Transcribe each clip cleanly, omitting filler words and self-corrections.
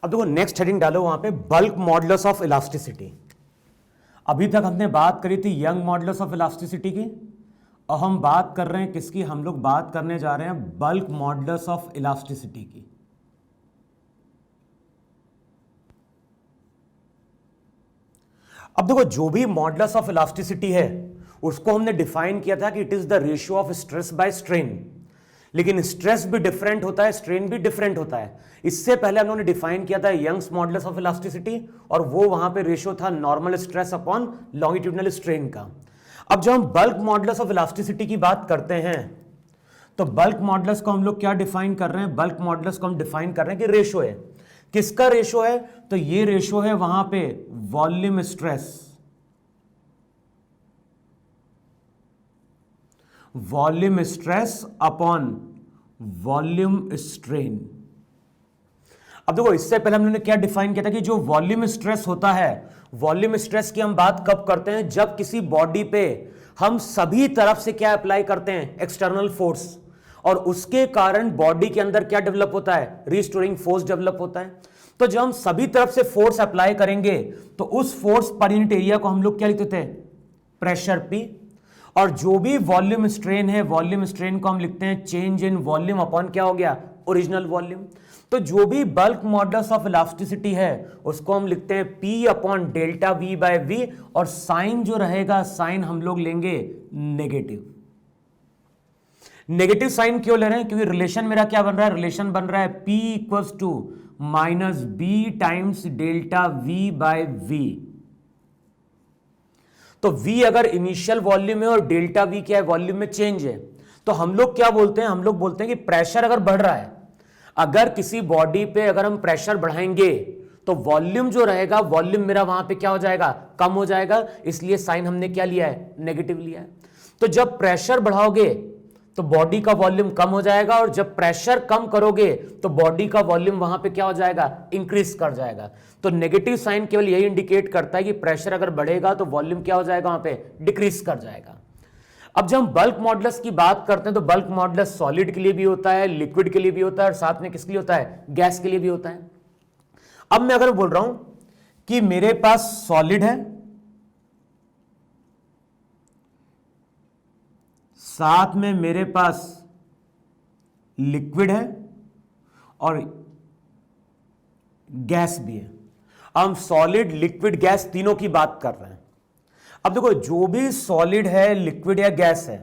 अब देखो next heading डालो वहां पे बल्क मॉडुलस ऑफ इलास्टिसिटी। अभी तक हमने बात करी थी यंग मॉडुलस ऑफ इलास्टिसिटी की, और हम बात कर रहे हैं किसकी? हम लोग बात करने जा रहे हैं बल्क मॉडुलस ऑफ इलास्टिसिटी की। अब देखो जो भी मॉडुलस ऑफ इलास्टिसिटी है उसको हमने डिफाइन किया था कि it is the ratio of stress by strain, लेकिन स्ट्रेस भी डिफरेंट होता है, स्ट्रेन भी डिफरेंट होता है। इससे पहले हम लोगों ने डिफाइन किया था यंग्स मॉडुलस ऑफ इलास्टिसिटी, और वो वहां पे रेशियो था normal stress upon longitudinal strain का। अब जब हम बल्क मॉडुलस ऑफ इलास्टिसिटी की बात करते हैं तो बल्क मॉडुलस को हम लोग क्या डिफाइन कर रहे हैं? बल्क मॉडुलस को हम डिफाइन कर रहे हैं कि रेशियो है। किसका रेशियो है? तो ये रेशियो है वहां पे volume stress, volume stress upon volume strain. अब देखो इससे पहले हमने क्या डिफाइन किया था कि जो वॉल्यूम स्ट्रेस होता है, वॉल्यूम स्ट्रेस की हम बात कब करते हैं? जब किसी बॉडी पे हम सभी तरफ से क्या अप्लाई करते हैं? एक्सटर्नल फोर्स, और उसके कारण बॉडी के अंदर क्या डेवलप होता है? रिस्टोरिंग फोर्स डेवलप होता है। तो जब हम सभी तरफ से फोर्स अप्लाई करेंगे तो उस फोर्स पर यूनिट एरिया को हम लोग क्या लिखते थे? Pressure P. और जो भी वॉल्यूम स्ट्रेन है, वॉल्यूम स्ट्रेन को हम लिखते हैं चेंज इन वॉल्यूम अपॉन क्या हो गया? Original volume. तो जो भी बल्क मॉडुलस ऑफ इलास्टिसिटी है उसको हम लिखते हैं P upon delta V by V, और साइन जो रहेगा, साइन हम लोग लेंगे नेगेटिव। नेगेटिव साइन क्यों ले रहे हैं? क्योंकि रिलेशन मेरा क्या बन रहा है? रिलेशन बन रहा है P equals to minus B times delta V by V। तो V अगर इनिशियल वॉल्यूम है और डेल्टा V क्या है? वॉल्यूम में चेंज है। तो हम लोग क्या बोलते हैं? हम लोग बोलते हैं कि प्रेशर अगर बढ़ रहा है, अगर किसी बॉडी पे अगर हम प्रेशर बढ़ाएंगे तो वॉल्यूम जो रहेगा, वॉल्यूम मेरा वहां पे क्या हो जाएगा? कम हो जाएगा। इसलिए साइन हमने क्या लिया है? नेगेटिव लिया है। तो जब प्रेशर बढ़ाओगे तो बॉडी का वॉल्यूम कम हो जाएगा, और जब प्रेशर कम करोगे तो बॉडी का वॉल्यूम वहां पे क्या हो जाएगा? इंक्रीज कर जाएगा। तो नेगेटिव साइन केवल यही इंडिकेट करता है कि प्रेशर अगर बढ़ेगा तो वॉल्यूम क्या हो जाएगा? वहां पे डिक्रीज कर जाएगा। अब जब हम बल्क मॉडुलस की बात करते हैं तो बल्क मॉडुलस सॉलिड के लिए भी होता है, लिक्विड के लिए भी होता है, और साथ में किसके लिए होता है? गैस के लिए भी होता है। अब मैं अगर बोल रहा हूं कि मेरे पास सॉलिड है, साथ में मेरे पास लिक्विड है और गैस भी है। हम सॉलिड, लिक्विड, गैस तीनों की बात कर रहे हैं। अब देखो जो भी सॉलिड है, लिक्विड या गैस है,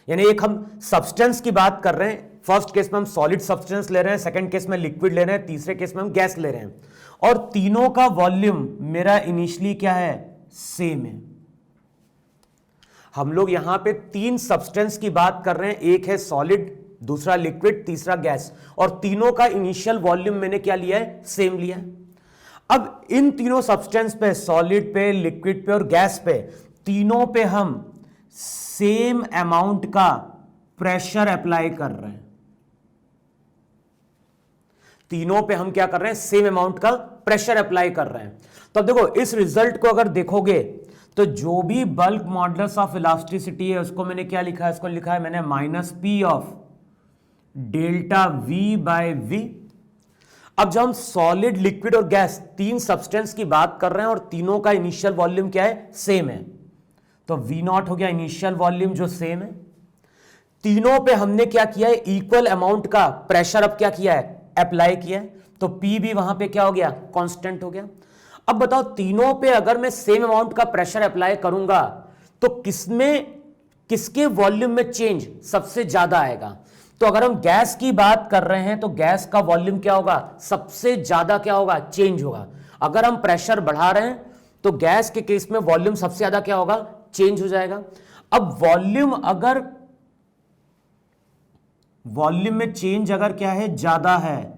यानी एक हम सब्सटेंस की बात कर रहे हैं। फर्स्ट केस में हम सॉलिड सब्सटेंस ले रहे हैं, सेकंड केस में लिक्विड ले रहे हैं, तीसरे केस में हम गैस ले रहे हैं, और तीनों का वॉल्यूम मेरा इनिशियली क्या है? सेम है। हम लोग यहां पे तीन सब्सटेंस की बात कर रहे हैं, एक है सॉलिड, दूसरा लिक्विड, तीसरा गैस, और तीनों का इनिशियल वॉल्यूम मैंने क्या लिया है? सेम लिया है। अब इन तीनों सब्सटेंस पे, सॉलिड पे, लिक्विड पे और गैस पे, तीनों पे हम सेम अमाउंट का प्रेशर अप्लाई कर रहे हैं। तीनों पे हम क्या कर रहे हैं? सेम अमाउंट का प्रेशर अप्लाई कर रहे हैं। तो अब देखो इस रिजल्ट को अगर देखोगे तो जो भी बल्क मॉडुलस ऑफ इलास्टिसिटी है उसको मैंने क्या लिखा है? इसको लिखा है मैंने minus P of delta V by V। अब जब हम सॉलिड, लिक्विड और गैस तीन सब्सटेंस की बात कर रहे हैं और तीनों का इनिशियल वॉल्यूम क्या है? सेम है, तो V नॉट हो गया इनिशियल वॉल्यूम जो सेम है। तीनों पे हमने क्या किया है? इक्वल अमाउंट का प्रेशर अब क्या किया है? अप्लाई किया है। तो P भी वहां पे क्या हो गया? कांस्टेंट हो गया। अब बताओ तीनों पे अगर मैं सेम अमाउंट का प्रेशर अप्लाई करूंगा तो किसके वॉल्यूम में चेंज सबसे ज्यादा आएगा? तो अगर हम गैस की बात कर रहे हैं तो गैस का वॉल्यूम क्या होगा? सबसे ज्यादा क्या होगा? चेंज होगा। अगर हम प्रेशर बढ़ा रहे हैं तो गैस के केस में वॉल्यूम सबसे ज्यादा क्या होगा? चेंज हो जाएगा। अब वॉल्यूम में चेंज अगर क्या है? ज्यादा है,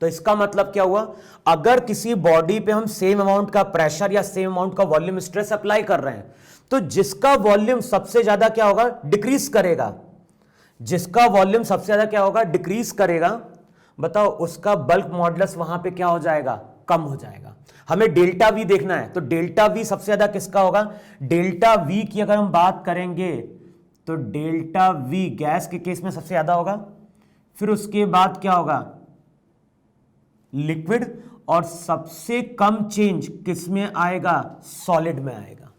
तो इसका मतलब क्या हुआ? अगर किसी बॉडी पे हम सेम अमाउंट का प्रेशर या सेम अमाउंट का वॉल्यूम स्ट्रेस अप्लाई कर रहे हैं तो जिसका वॉल्यूम सबसे ज्यादा क्या होगा? डिक्रीज करेगा। जिसका वॉल्यूम सबसे ज्यादा क्या होगा? डिक्रीज करेगा। बताओ उसका बल्क मॉडुलस वहां पे क्या हो जाएगा? कम हो जाएगा। हमें डेल्टा V देखना है, तो डेल्टा V सबसे ज्यादा किसका होगा? डेल्टा V की अगर हम बात करेंगे तो डेल्टा V गैस के केस में सबसे ज्यादा होगा। फिर उसके बाद क्या होगा? लिक्विड, और सबसे कम चेंज किस में आएगा, सॉलिड में आएगा।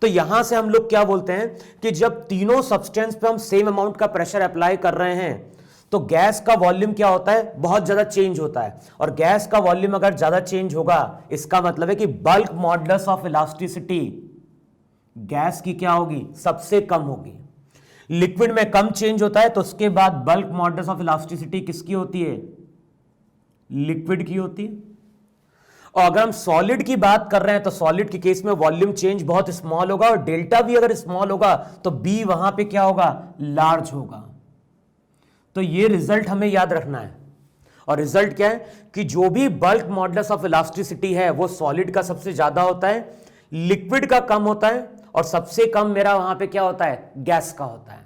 तो यहां से हम लोग क्या बोलते हैं कि जब तीनों सब्सटेंस पे हम सेम अमाउंट का प्रेशर अप्लाई कर रहे हैं तो गैस का वॉल्यूम क्या होता है, बहुत ज्यादा चेंज होता है। और गैस का वॉल्यूम अगर ज्यादा चेंज होगा इसका मतलब है कि bulk modulus of elasticity gas की क्या होगी, सबसे कम होगी। लिक्विड में कम चेंज होता है तो उसके बाद बल्क मॉडुलस ऑफ इलास्टिसिटी किसकी होती है, लिक्विड की होती है। और अगर हम सॉलिड की बात कर रहे हैं तो सॉलिड के केस में वॉल्यूम चेंज बहुत स्मॉल होगा, और डेल्टा भी अगर स्मॉल होगा तो बी वहां पे क्या होगा, लार्ज होगा। तो ये रिजल्ट हमें याद रखना है। और रिजल्ट क्या है कि जो भी बल्क मॉडुलस ऑफ इलास्टिसिटी है वो सॉलिड का सबसे ज्यादा होता है, लिक्विड का कम होता है, और सबसे कम मेरा वहां पे क्या होता है, गैस का होता है।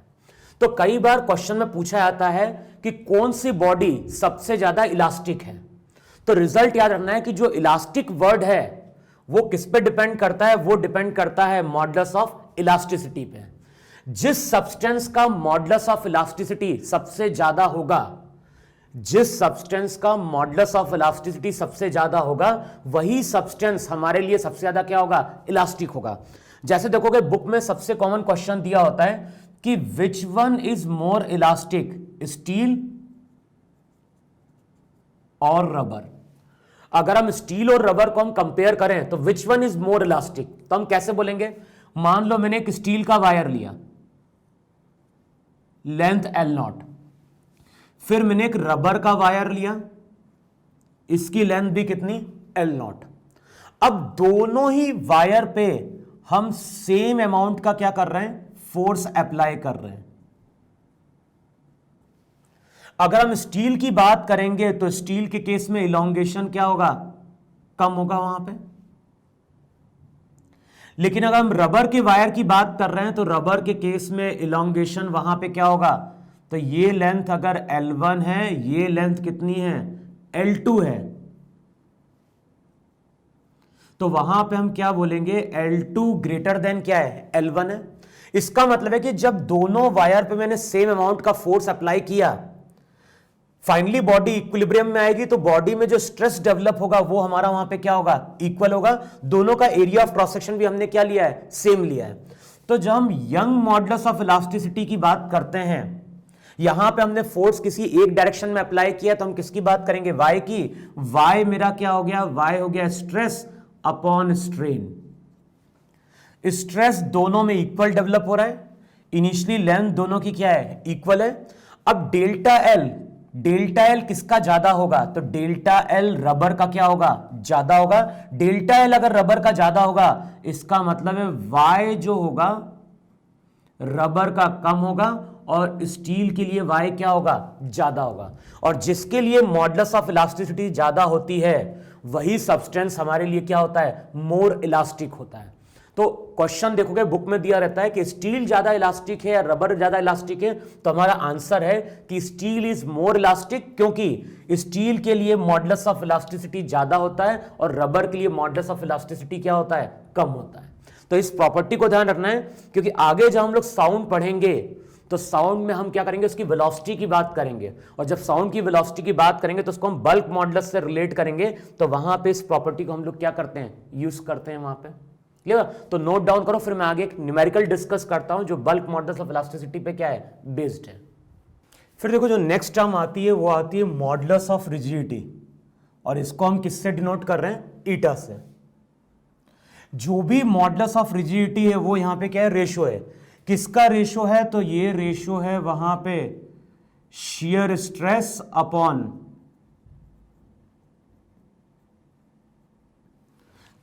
तो कई बार क्वेश्चन में पूछा जाता है कि कौन सी बॉडी सबसे ज्यादा इलास्टिक है। तो रिजल्ट याद रखना है कि जो इलास्टिक वर्ड है वो किस पे डिपेंड करता है, वो डिपेंड करता है मॉडुलस ऑफ इलास्टिसिटी पे। जिस सब्सटेंस का मॉडुलस ऑफ इलास्टिसिटी सबसे ज्यादा होगा, जिस सब्सटेंस का मॉडुलस ऑफ इलास्टिसिटी सबसे ज्यादा होगा वही सब्सटेंस हमारे लिए सबसे ज्यादा क्या होगा, इलास्टिक होगा। जैसे देखोगे बुक में सबसे कॉमन क्वेश्चन दिया होता है कि which one is more elastic, steel और रबर। अगर हम स्टील और रबर को हम कंपेयर करें तो which one is more elastic, तो हम कैसे बोलेंगे। मान लो मैंने एक स्टील का वायर लिया, लेंथ L0, फिर मैंने एक रबर का वायर लिया, इसकी लेंथ भी कितनी, L0। अब दोनों ही वायर पे हम सेम अमाउंट का क्या कर रहे हैं, फोर्स अप्लाई कर रहे हैं। अगर हम स्टील की बात करेंगे तो स्टील के केस में इलोंगेशन क्या होगा, कम होगा वहां पे। लेकिन अगर हम रबर के वायर की बात कर रहे हैं तो रबर के केस में इलोंगेशन वहां पे क्या होगा, तो ये लेंथ अगर L1 है, ये लेंथ कितनी है, L2 है, तो वहां पे हम क्या बोलेंगे, L2 ग्रेटर देन क्या है, L1 है। इसका मतलब है कि जब दोनों वायर पे मैंने सेम अमाउंट का फोर्स अप्लाई किया, फाइनली बॉडी इक्विलिब्रियम में आएगी, तो बॉडी में जो स्ट्रेस डेवलप होगा वो हमारा वहां पे क्या होगा, इक्वल होगा। दोनों का एरिया ऑफ क्रॉस सेक्शन भी हमने क्या लिया है, सेम लिया है। तो जब हम यंग मॉडुलस ऑफ इलास्टिसिटी की बात करते हैं, यहां पे हमने फोर्स किसी एक डायरेक्शन में अप्लाई किया, तो हम किसकी बात करेंगे, वाई की। वाई मेरा क्या हो गया, वाई हो गया स्ट्रेस अपॉन स्ट्रेन। स्ट्रेस दोनों में इक्वल डेवलप हो रहा है, इनिशियली लेंथ दोनों की क्या है, इक्वल है। अब डेल्टा एल किसका ज्यादा होगा, तो डेल्टा एल रबर का क्या होगा, ज्यादा होगा। डेल्टा एल अगर रबर का ज्यादा होगा इसका मतलब है वाई जो होगा रबर का कम होगा, और स्टील के लिए वाई क्या होगा, ज्यादा होगा। और जिसके लिए मॉडुलस ऑफ इलास्टिसिटी ज्यादा होती है वही सब्सटेंस हमारे लिए क्या होता है, मोर इलास्टिक होता है। तो क्वेश्चन देखोगे बुक में दिया रहता है कि स्टील ज्यादा इलास्टिक है या रबर ज्यादा इलास्टिक है, तो हमारा आंसर है कि स्टील इज मोर इलास्टिक, क्योंकि स्टील के लिए मॉडुलस ऑफ इलास्टिसिटी ज्यादा होता है और रबर के लिए मॉडुलस ऑफ इलास्टिसिटी क्या होता है, कम होता है। तो इस प्रॉपर्टी को ध्यान रखना है, क्योंकि आगे जब हम लोग साउंड पढ़ेंगे तो साउंड में हम क्या करेंगे, उसकी वेलोसिटी की बात करेंगे, और जब साउंड की वेलोसिटी की बात करेंगे तो उसको हम बल्क मॉडुलस से रिलेट करेंगे, तो वहां पे इस प्रॉपर्टी को हम लोग क्या करते हैं, यूज करते हैं वहां पे। क्लियर। तो नोट डाउन करो, फिर मैं आगे एक न्यूमेरिकल डिस्कस करता हूं जो बल्क मॉडुलस ऑफ इलास्टिसिटी पे क्या है, बेस्ड है। फिर देखो जो नेक्स्ट टर्म आती है वो आती है मॉडुलस ऑफ रिजिडिटी, और इसको हम किससे डिनोट कर रहे हैं, ईटा से। जो भी मॉडुलस ऑफ रिजिडिटी है वो यहां पे क्या है, रेशो है। किसका रेशो है, तो ये रेशो है वहां पे शियर स्ट्रेस अपॉन,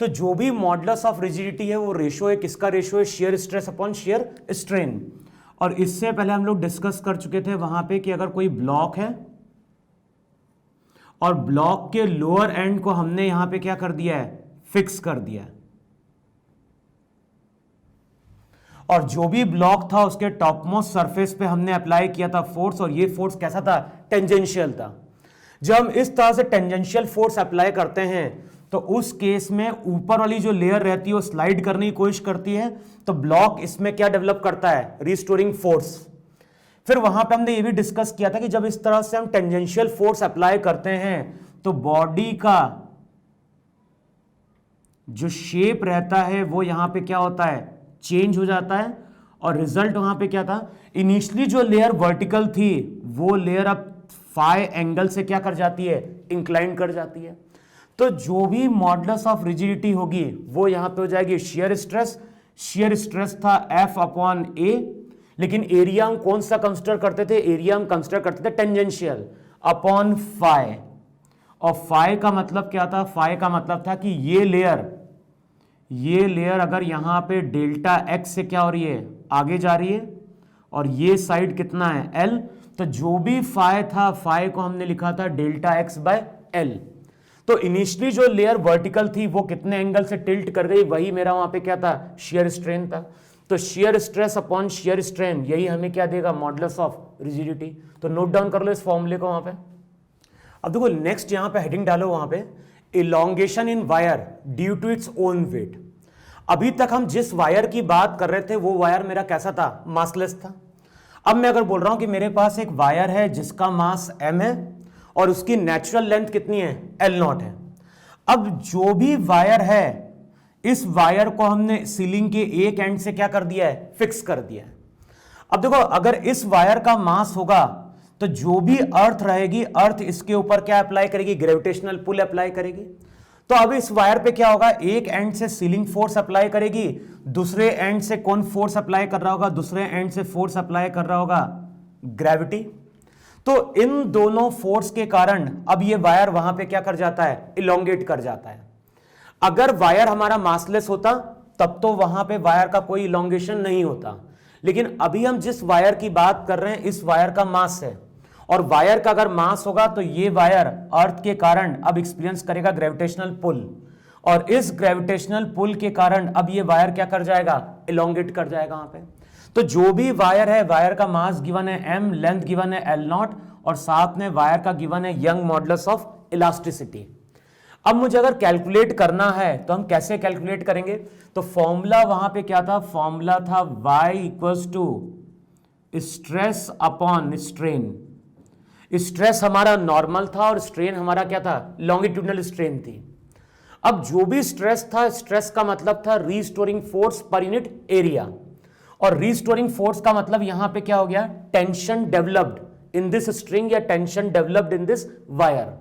तो जो भी मॉडुलस ऑफ रिजिडिटी है वो रेशो है, किसका रेशो है, shear stress upon shear strain. और इससे पहले हम लोग डिस्कस कर चुके थे वहां पे कि अगर कोई ब्लॉक है और ब्लॉक के लोअर एंड को हमने यहां पे क्या कर दिया है, फिक्स कर दिया है, और जो भी ब्लॉक था उसके टॉपमोस्ट सरफेस पे हमने अप्लाई किया था फोर्स, और ये फोर्स कैसा था, टेंजेंशियल था। जब हम इस तरह से टेंजेंशियल फोर्स अप्लाई करते हैं तो उस केस में ऊपर वाली जो लेयर रहती है वो स्लाइड करने की कोशिश करती है, तो ब्लॉक इसमें क्या डेवलप करता है, रिस्टोरिंग फोर्स। फिर वहां पे हमने ये भी डिस्कस किया था कि जब इस तरह से हम टेंजेंशियल फोर्स अप्लाई करते हैं तो बॉडी का जो शेप रहता है वो यहां पे क्या होता है, चेंज हो जाता है। और रिजल्ट वहां पे क्या था, इनिशियली जो लेयर वर्टिकल थी वो लेयर अब फाई एंगल से क्या कर जाती है, इंक्लाइन कर जाती है। तो जो भी मॉडुलस ऑफ रिजिडिटी होगी वो यहां पे हो जाएगी शियर स्ट्रेस। शियर स्ट्रेस था F अपॉन ए, लेकिन एरिया हम कौन सा कंसिडर करते थे, एरिया हम कंसिडर करते थे टेंजेंशियल अपॉन फाई। और फाई का मतलब क्या था, फाई का मतलब था कि ये लेयर अगर यहां पे डेल्टा एक्स से क्या हो रही है, आगे जा रही है, और ये साइड कितना है एल, तो जो भी फाई था फाई को हमने लिखा था डेल्टा एक्स बाय एल। तो इनिशियली जो लेयर वर्टिकल थी वो कितने एंगल से टिल्ट कर गई, वही मेरा वहां पे क्या था, शियर स्ट्रेन था। तो shear stress upon shear strain यही हमें क्या देगा, मॉडुलस ऑफ रिजिडिटी। तो नोट डाउन कर लो इस फॉर्मूले को वहां पे। अब देखो नेक्स्ट यहां पे हेडिंग डालो वहां पे, elongation in wire due to its own weight. अभी तक हम जिस वायर की बात कर रहे थे वो वायर मेरा कैसा था, मासलेस था। अब मैं अगर बोल रहा हूं कि मेरे पास एक वायर है जिसका मास m है और उसकी नेचुरल लेंथ कितनी है, L0 है। अब जो भी वायर है, इस वायर को हमने सीलिंग के एक एंड से क्या कर दिया है, फिक्स कर दिया है। अब देखो अगर इस वायर का मास होगा तो जो भी अर्थ रहेगी, अर्थ इसके ऊपर क्या अप्लाई करेगी, ग्रेविटेशनल पुल अप्लाई करेगी। तो अब इस वायर पे क्या होगा, एक एंड से सीलिंग फोर्स अप्लाई करेगी, दूसरे एंड से कौन फोर्स अप्लाई कर रहा होगा, दूसरे एंड से फोर्स अप्लाई कर रहा होगा ग्रेविटी। तो इन दोनों फोर्स के कारण अब ये वायर वहां पे क्या कर जाता है, इलोंगेट कर जाता है। अगर वायर हमारा मासलेस होता तब तो वहां पे वायर का कोई इलोंगेशन नहीं होता, लेकिन अभी हम जिस वायर की बात कर रहे हैं इस वायर का मास है, और वायर का अगर मास होगा तो ये वायर अर्थ के कारण अब एक्सपीरियंस करेगा ग्रेविटेशनल पुल, और इस ग्रेविटेशनल पुल के कारण अब ये वायर क्या कर जाएगा, इलोंगेट कर जाएगा वहां पे। तो जो भी वायर है, वायर का मास गिवन है m, लेंथ गिवन है L0, और साथ में वायर का गिवन है यंग मॉडुलस ऑफ इलास्टिसिटी। अब मुझे अगर कैलकुलेट करना है तो हम कैसे कैलकुलेट करेंगे, तो फॉर्मूला वहां पे क्या था, फॉर्मूला था y equals to stress upon strain. Stress हमारा नॉर्मल था और स्ट्रेन हमारा क्या था, लॉन्गिट्यूडनल स्ट्रेन थी। अब जो भी स्ट्रेस था, स्ट्रेस का मतलब था restoring force per unit area, और रीस्टोरिंग फोर्स का मतलब यहां पे क्या हो गया, tension developed in this string या tension developed in this wire.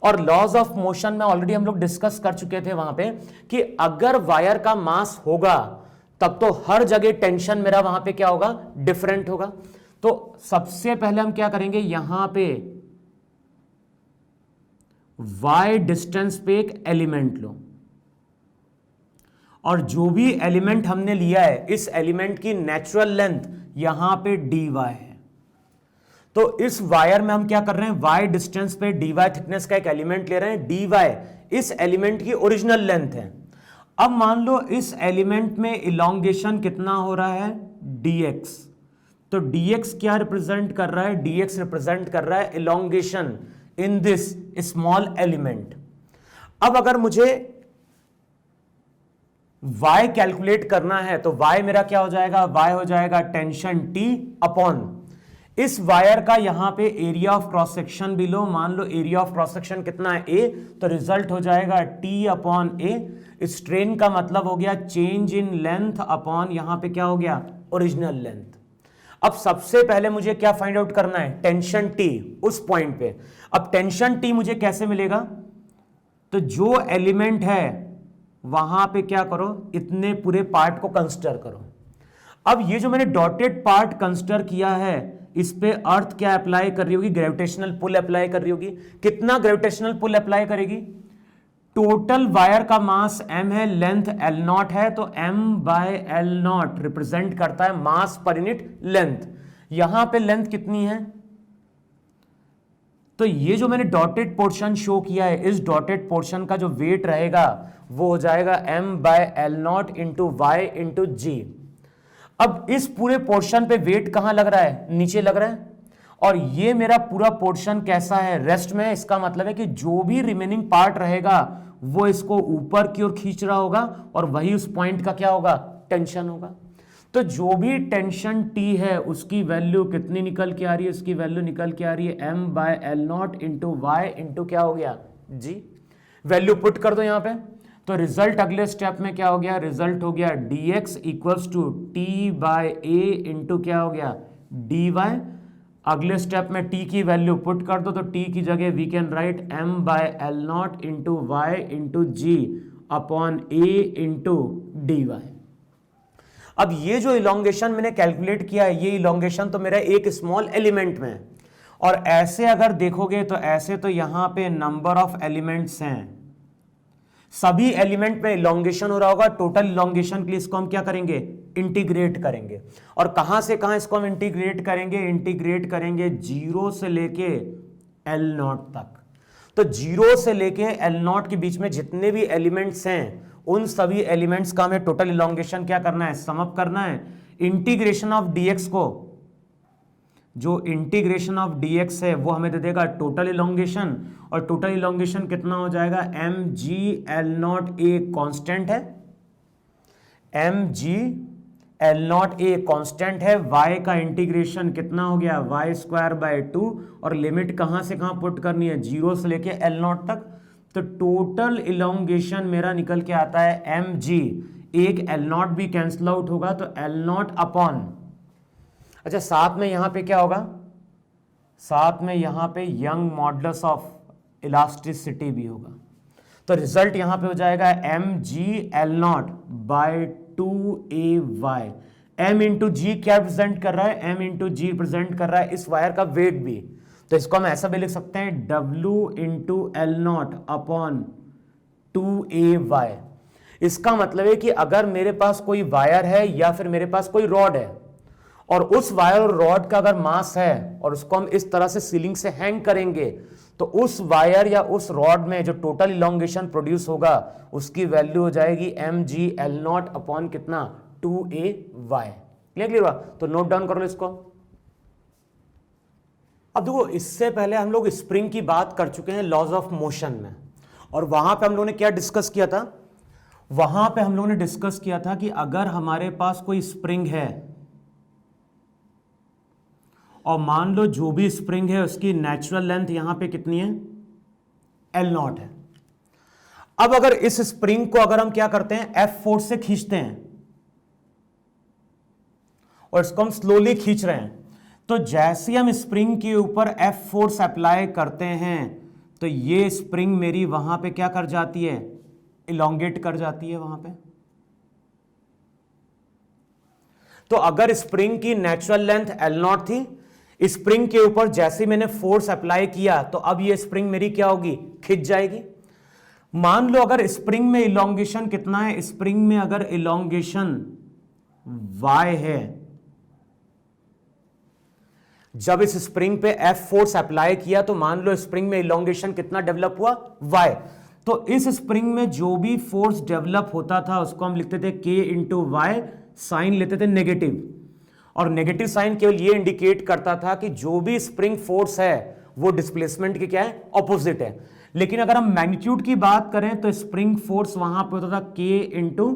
और लॉज ऑफ मोशन में ऑलरेडी हम लोग डिस्कस कर चुके थे वहां पे कि अगर वायर का मास होगा तब तो हर जगह टेंशन मेरा वहां पे क्या होगा, डिफरेंट होगा। तो सबसे पहले हम क्या करेंगे, यहां पे y डिस्टेंस पे एक एलिमेंट लो, और जो भी एलिमेंट हमने लिया है इस एलिमेंट की नेचुरल लेंथ यहां पे dy है। तो इस वायर में हम क्या कर रहे हैं, y डिस्टेंस पे dy थिकनेस का एक एलिमेंट ले रहे हैं, dy इस एलिमेंट की ओरिजिनल लेंथ है। अब मान लो इस एलिमेंट में इलोंगेशन कितना हो रहा है, dx। तो dx क्या रिप्रेजेंट कर रहा है, dx रिप्रेजेंट कर रहा है elongation in this small element. अब अगर मुझे y कैलकुलेट करना है तो y मेरा क्या हो जाएगा, y हो जाएगा टेंशन T अपॉन इस वायर का यहां पे एरिया ऑफ क्रॉस सेक्शन भी लो, मान लो एरिया ऑफ क्रॉस सेक्शन कितना है A, तो रिजल्ट हो जाएगा T अपॉन A। स्ट्रेन का मतलब हो गया चेंज इन लेंथ अपॉन यहां पे क्या हो गया, ओरिजिनल लेंथ। अब सबसे पहले मुझे क्या फाइंड आउट करना है, टेंशन T उस पॉइंट पे। अब टेंशन T मुझे कैसे मिलेगा, तो जो एलिमेंट है वहां पे क्या करो, इतने पूरे पार्ट को कंसिडर करो। अब ये जो मैंने डॉटेड पार्ट कंसिडर किया है इस पे अर्थ क्या अप्लाई कर रही होगी, ग्रेविटेशनल पुल अप्लाई कर रही होगी। कितना ग्रेविटेशनल पुल अप्लाई करेगी, टोटल वायर का मास m है, लेंथ L0 है, तो m बाय L0 रिप्रेजेंट करता है मास पर यूनिट लेंथ। यहां पे लेंथ कितनी है, तो ये जो मैंने डॉटेड पोर्शन शो किया है, इस डॉटेड पोर्शन का जो वेट रहेगा वो हो जाएगा m by L0 into Y into G. अब इस पूरे पोर्शन पे वेट कहां लग रहा है, नीचे लग रहा है, और ये मेरा पूरा पोर्शन कैसा है, रेस्ट में है। इसका मतलब है कि जो भी रिमेनिंग पार्ट रहेगा वो इसको ऊपर की ओर खींच रहा होगा, और वही उस पॉइंट का क्या होगा, टेंशन होगा। तो जो भी टेंशन T है उसकी वैल्यू कितनी निकल के आ रही है, उसकी वैल्यू निकल के आ रही है m by L0 into Y into क्या हो गया, जी, वैल्यू पुट कर दो यहां पे, तो रिजल्ट अगले स्टेप में क्या हो गया, रिजल्ट हो गया dx equals to T by A into क्या हो गया dy। अगले स्टेप में t की वैल्यू पुट कर दो, तो t की जगह we can write m by L naught into Y into G upon A into D Y. अब ये जो इलोंगेशन मैंने कैलकुलेट किया है, ये इलोंगेशन तो मेरा एक स्मॉल एलिमेंट में है, और ऐसे अगर देखोगे तो ऐसे तो यहां पे नंबर ऑफ एलिमेंट्स हैं, सभी एलिमेंट में इलोंगेशन हो रहा होगा। टोटल इलोंगेशन के लिए इसको हम क्या करेंगे, इंटीग्रेट करेंगे। और कहां से कहां इसको हम इंटीग्रेट करेंगे, इंटीग्रेट करेंगे 0 से लेके एल नॉट तक। तो 0 से लेके एल नॉट के बीच में जितने भी एलिमेंट्स हैं, उन सभी एलिमेंट्स का हमें टोटल इलोंगेशन क्या करना है, सम अप करना है। इंटीग्रेशन ऑफ डीएक्स को, जो इंटीग्रेशन ऑफ dx है वो हमें दे देगा टोटल इलोंगेशन, और टोटल इलोंगेशन कितना हो जाएगा, M G L naught a constant है, M G L naught a constant है। y का इंटीग्रेशन कितना हो गया, वाई स्क्वायर बाय 2, और लिमिट कहां से कहां पुट करनी है, 0 से लेके एल नॉट तक। तो टोटल इलोंगेशन मेरा निकल के आता है एम जी, एक एल नॉट भी कैंसिल आउट होगा तो एल नॉट अपॉन, अच्छा साथ में यहां पे क्या होगा, साथ में यहां पे यंग मॉडुलस ऑफ इलास्टिसिटी भी होगा। तो रिजल्ट यहां पे हो जाएगा M G L naught by 2ay। m into G क्या रिप्रेजेंट कर रहा है, m इंटू जी रिप्रेजेंट कर रहा है इस वायर का वेट भी, तो इसको हम ऐसा भी लिख सकते हैं w into L naught upon 2ay। इसका मतलब है कि अगर मेरे पास कोई वायर है या फिर मेरे पास कोई रॉड है, और उस वायर और रॉड का अगर मास है और उसको हम इस तरह से सीलिंग से हैंग करेंगे, तो उस वायर या उस रॉड में जो टोटल इलोंगेशन प्रोड्यूस होगा उसकी वैल्यू हो जाएगी M G L naught upon कितना 2ay। क्लियर हुआ, तो नोट डाउन कर लो इसको। अब देखो, इससे पहले हम लोग स्प्रिंग की बात कर चुके हैं लॉज ऑफ मोशन में, और वहां पे हम लोगों ने क्या डिस्कस किया था, वहां पे हम लोगों ने डिस्कस किया था कि अगर हमारे पास कोई स्प्रिंग है और मान लो जो भी स्प्रिंग है उसकी नेचुरल लेंथ यहां पे कितनी है, एल नॉट है। अब अगर इस स्प्रिंग को अगर हम क्या करते हैं, एफ फोर्स से खींचते हैं और इसको हम स्लोली खींच रहे हैं, तो जैसे हम स्प्रिंग के ऊपर एफ फोर्स अप्लाई करते हैं तो ये स्प्रिंग मेरी वहां पे क्या कर जाती है, इलोंगेट कर जाती है वहां पे। तो अगर स्प्रिंग की नेचुरल लेंथ एल नॉट थी, स्प्रिंग के ऊपर जैसे मैंने फोर्स अप्लाई किया तो अब ये स्प्रिंग मेरी क्या होगी, खिंच जाएगी। मान लो अगर स्प्रिंग में इलोंगेशन कितना है, स्प्रिंग में अगर इलोंगेशन y है, जब इस स्प्रिंग पे F फोर्स अप्लाई किया तो मान लो स्प्रिंग में इलोंगेशन कितना डेवलप हुआ, y। तो इस स्प्रिंग में जो भी फोर्स डेवलप होता था उसको हम लिखते थे k इंटू वाई, साइन लेते थे नेगेटिव, और नेगेटिव साइन केवल ये इंडिकेट करता था कि जो भी स्प्रिंग फोर्स है वो डिस्प्लेसमेंट के क्या है, ऑपोजिट है। लेकिन अगर हम मैग्नीट्यूड की बात करें तो स्प्रिंग फोर्स वहां पे होता था k इंटू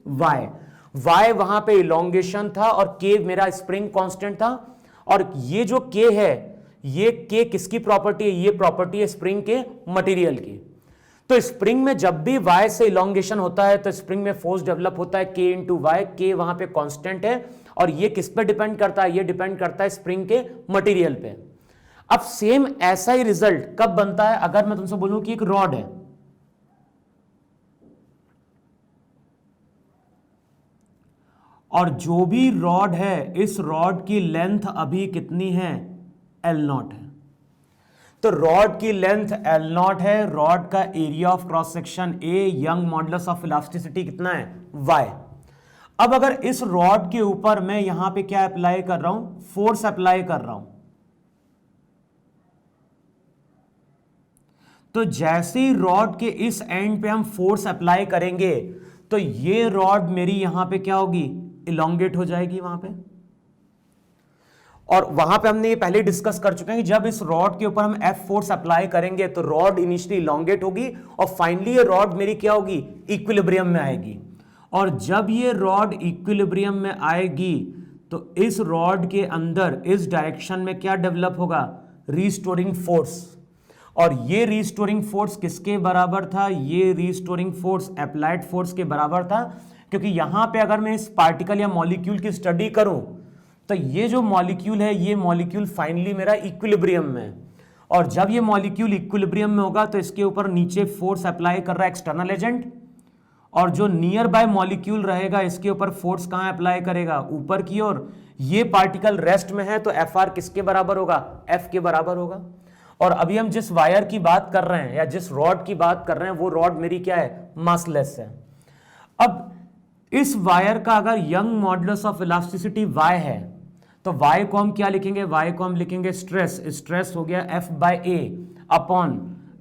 वाई, वाई वहां पे इलोंगेशन था और k मेरा स्प्रिंग कांस्टेंट था। और ये जो k है, ये k किसकी प्रॉपर्टी है, ये प्रॉपर्टी है स्प्रिंग के मटेरियल की। तो स्प्रिंग में जब भी y से इलोंगेशन होता है तो स्प्रिंग में फोर्स डेवलप होता है k इंटू वाई, k वहां पे कांस्टेंट है, और ये किस पे डिपेंड करता है, ये डिपेंड करता है स्प्रिंग के मटेरियल पे। अब सेम ऐसा ही रिजल्ट कब बनता है, अगर मैं तुमसे बोलूं कि एक रॉड है, और जो भी रॉड है, इस रॉड की लेंथ अभी कितनी है, एल नॉट है। तो रॉड की लेंथ एल नॉट है, रॉड का area of cross section A, young modulus of elasticity कितना है, y। अब अगर इस रॉड के ऊपर मैं यहां पे क्या अप्लाई कर रहा हूं, फोर्स अप्लाई कर रहा हूं, तो जैसे ही रॉड के इस एंड पे हम फोर्स अप्लाई करेंगे तो ये रॉड मेरी यहां पे क्या होगी, इलोंगेट हो जाएगी वहां पे। और वहां पे हमने ये पहले डिस्कस कर चुके हैं कि जब इस रॉड के ऊपर हम एफ फोर्स अप्लाई करेंगे तो रॉड इनिशियली इलोंगेट होगी और फाइनली ये रॉड मेरी क्या होगी, इक्विलिब्रियम में आएगी। और जब ये रॉड इक्विलिब्रियम में आएगी तो इस रॉड के अंदर इस डायरेक्शन में क्या डेवलप होगा, रिस्टोरिंग फोर्स। और ये रीस्टोरिंग फोर्स किसके बराबर था? ये रीस्टोरिंग फोर्स अप्लाइड फोर्स के बराबर था, क्योंकि यहां पे अगर मैं इस पार्टिकल या मॉलिक्यूल की स्टडी करूं तो ये जो मॉलिक्यूल है, ये मॉलिक्यूल फाइनली मेरा इक्विलिब्रियम में है, और जब ये मॉलिक्यूल इक्विलिब्रियम में होगा तो इसके ऊपर नीचे फोर्स अप्लाई कर रहा है एक्सटर्नल एजेंट, और जो नियर बाय मॉलिक्यूल रहेगा इसके ऊपर फोर्स कहां अप्लाई करेगा? ऊपर की ओर। ये पार्टिकल रेस्ट में है तो एफ आर किसके बराबर होगा? एफ के बराबर होगा। और अभी हम जिस वायर की बात कर रहे हैं या जिस रॉड की बात कर रहे हैं वो रॉड मेरी क्या है? मासलेस है। अब इस वायर का अगर young modulus of elasticity y है तो y को हम क्या लिखेंगे? y को हम लिखेंगे स्ट्रेस। स्ट्रेस हो गया F by A upon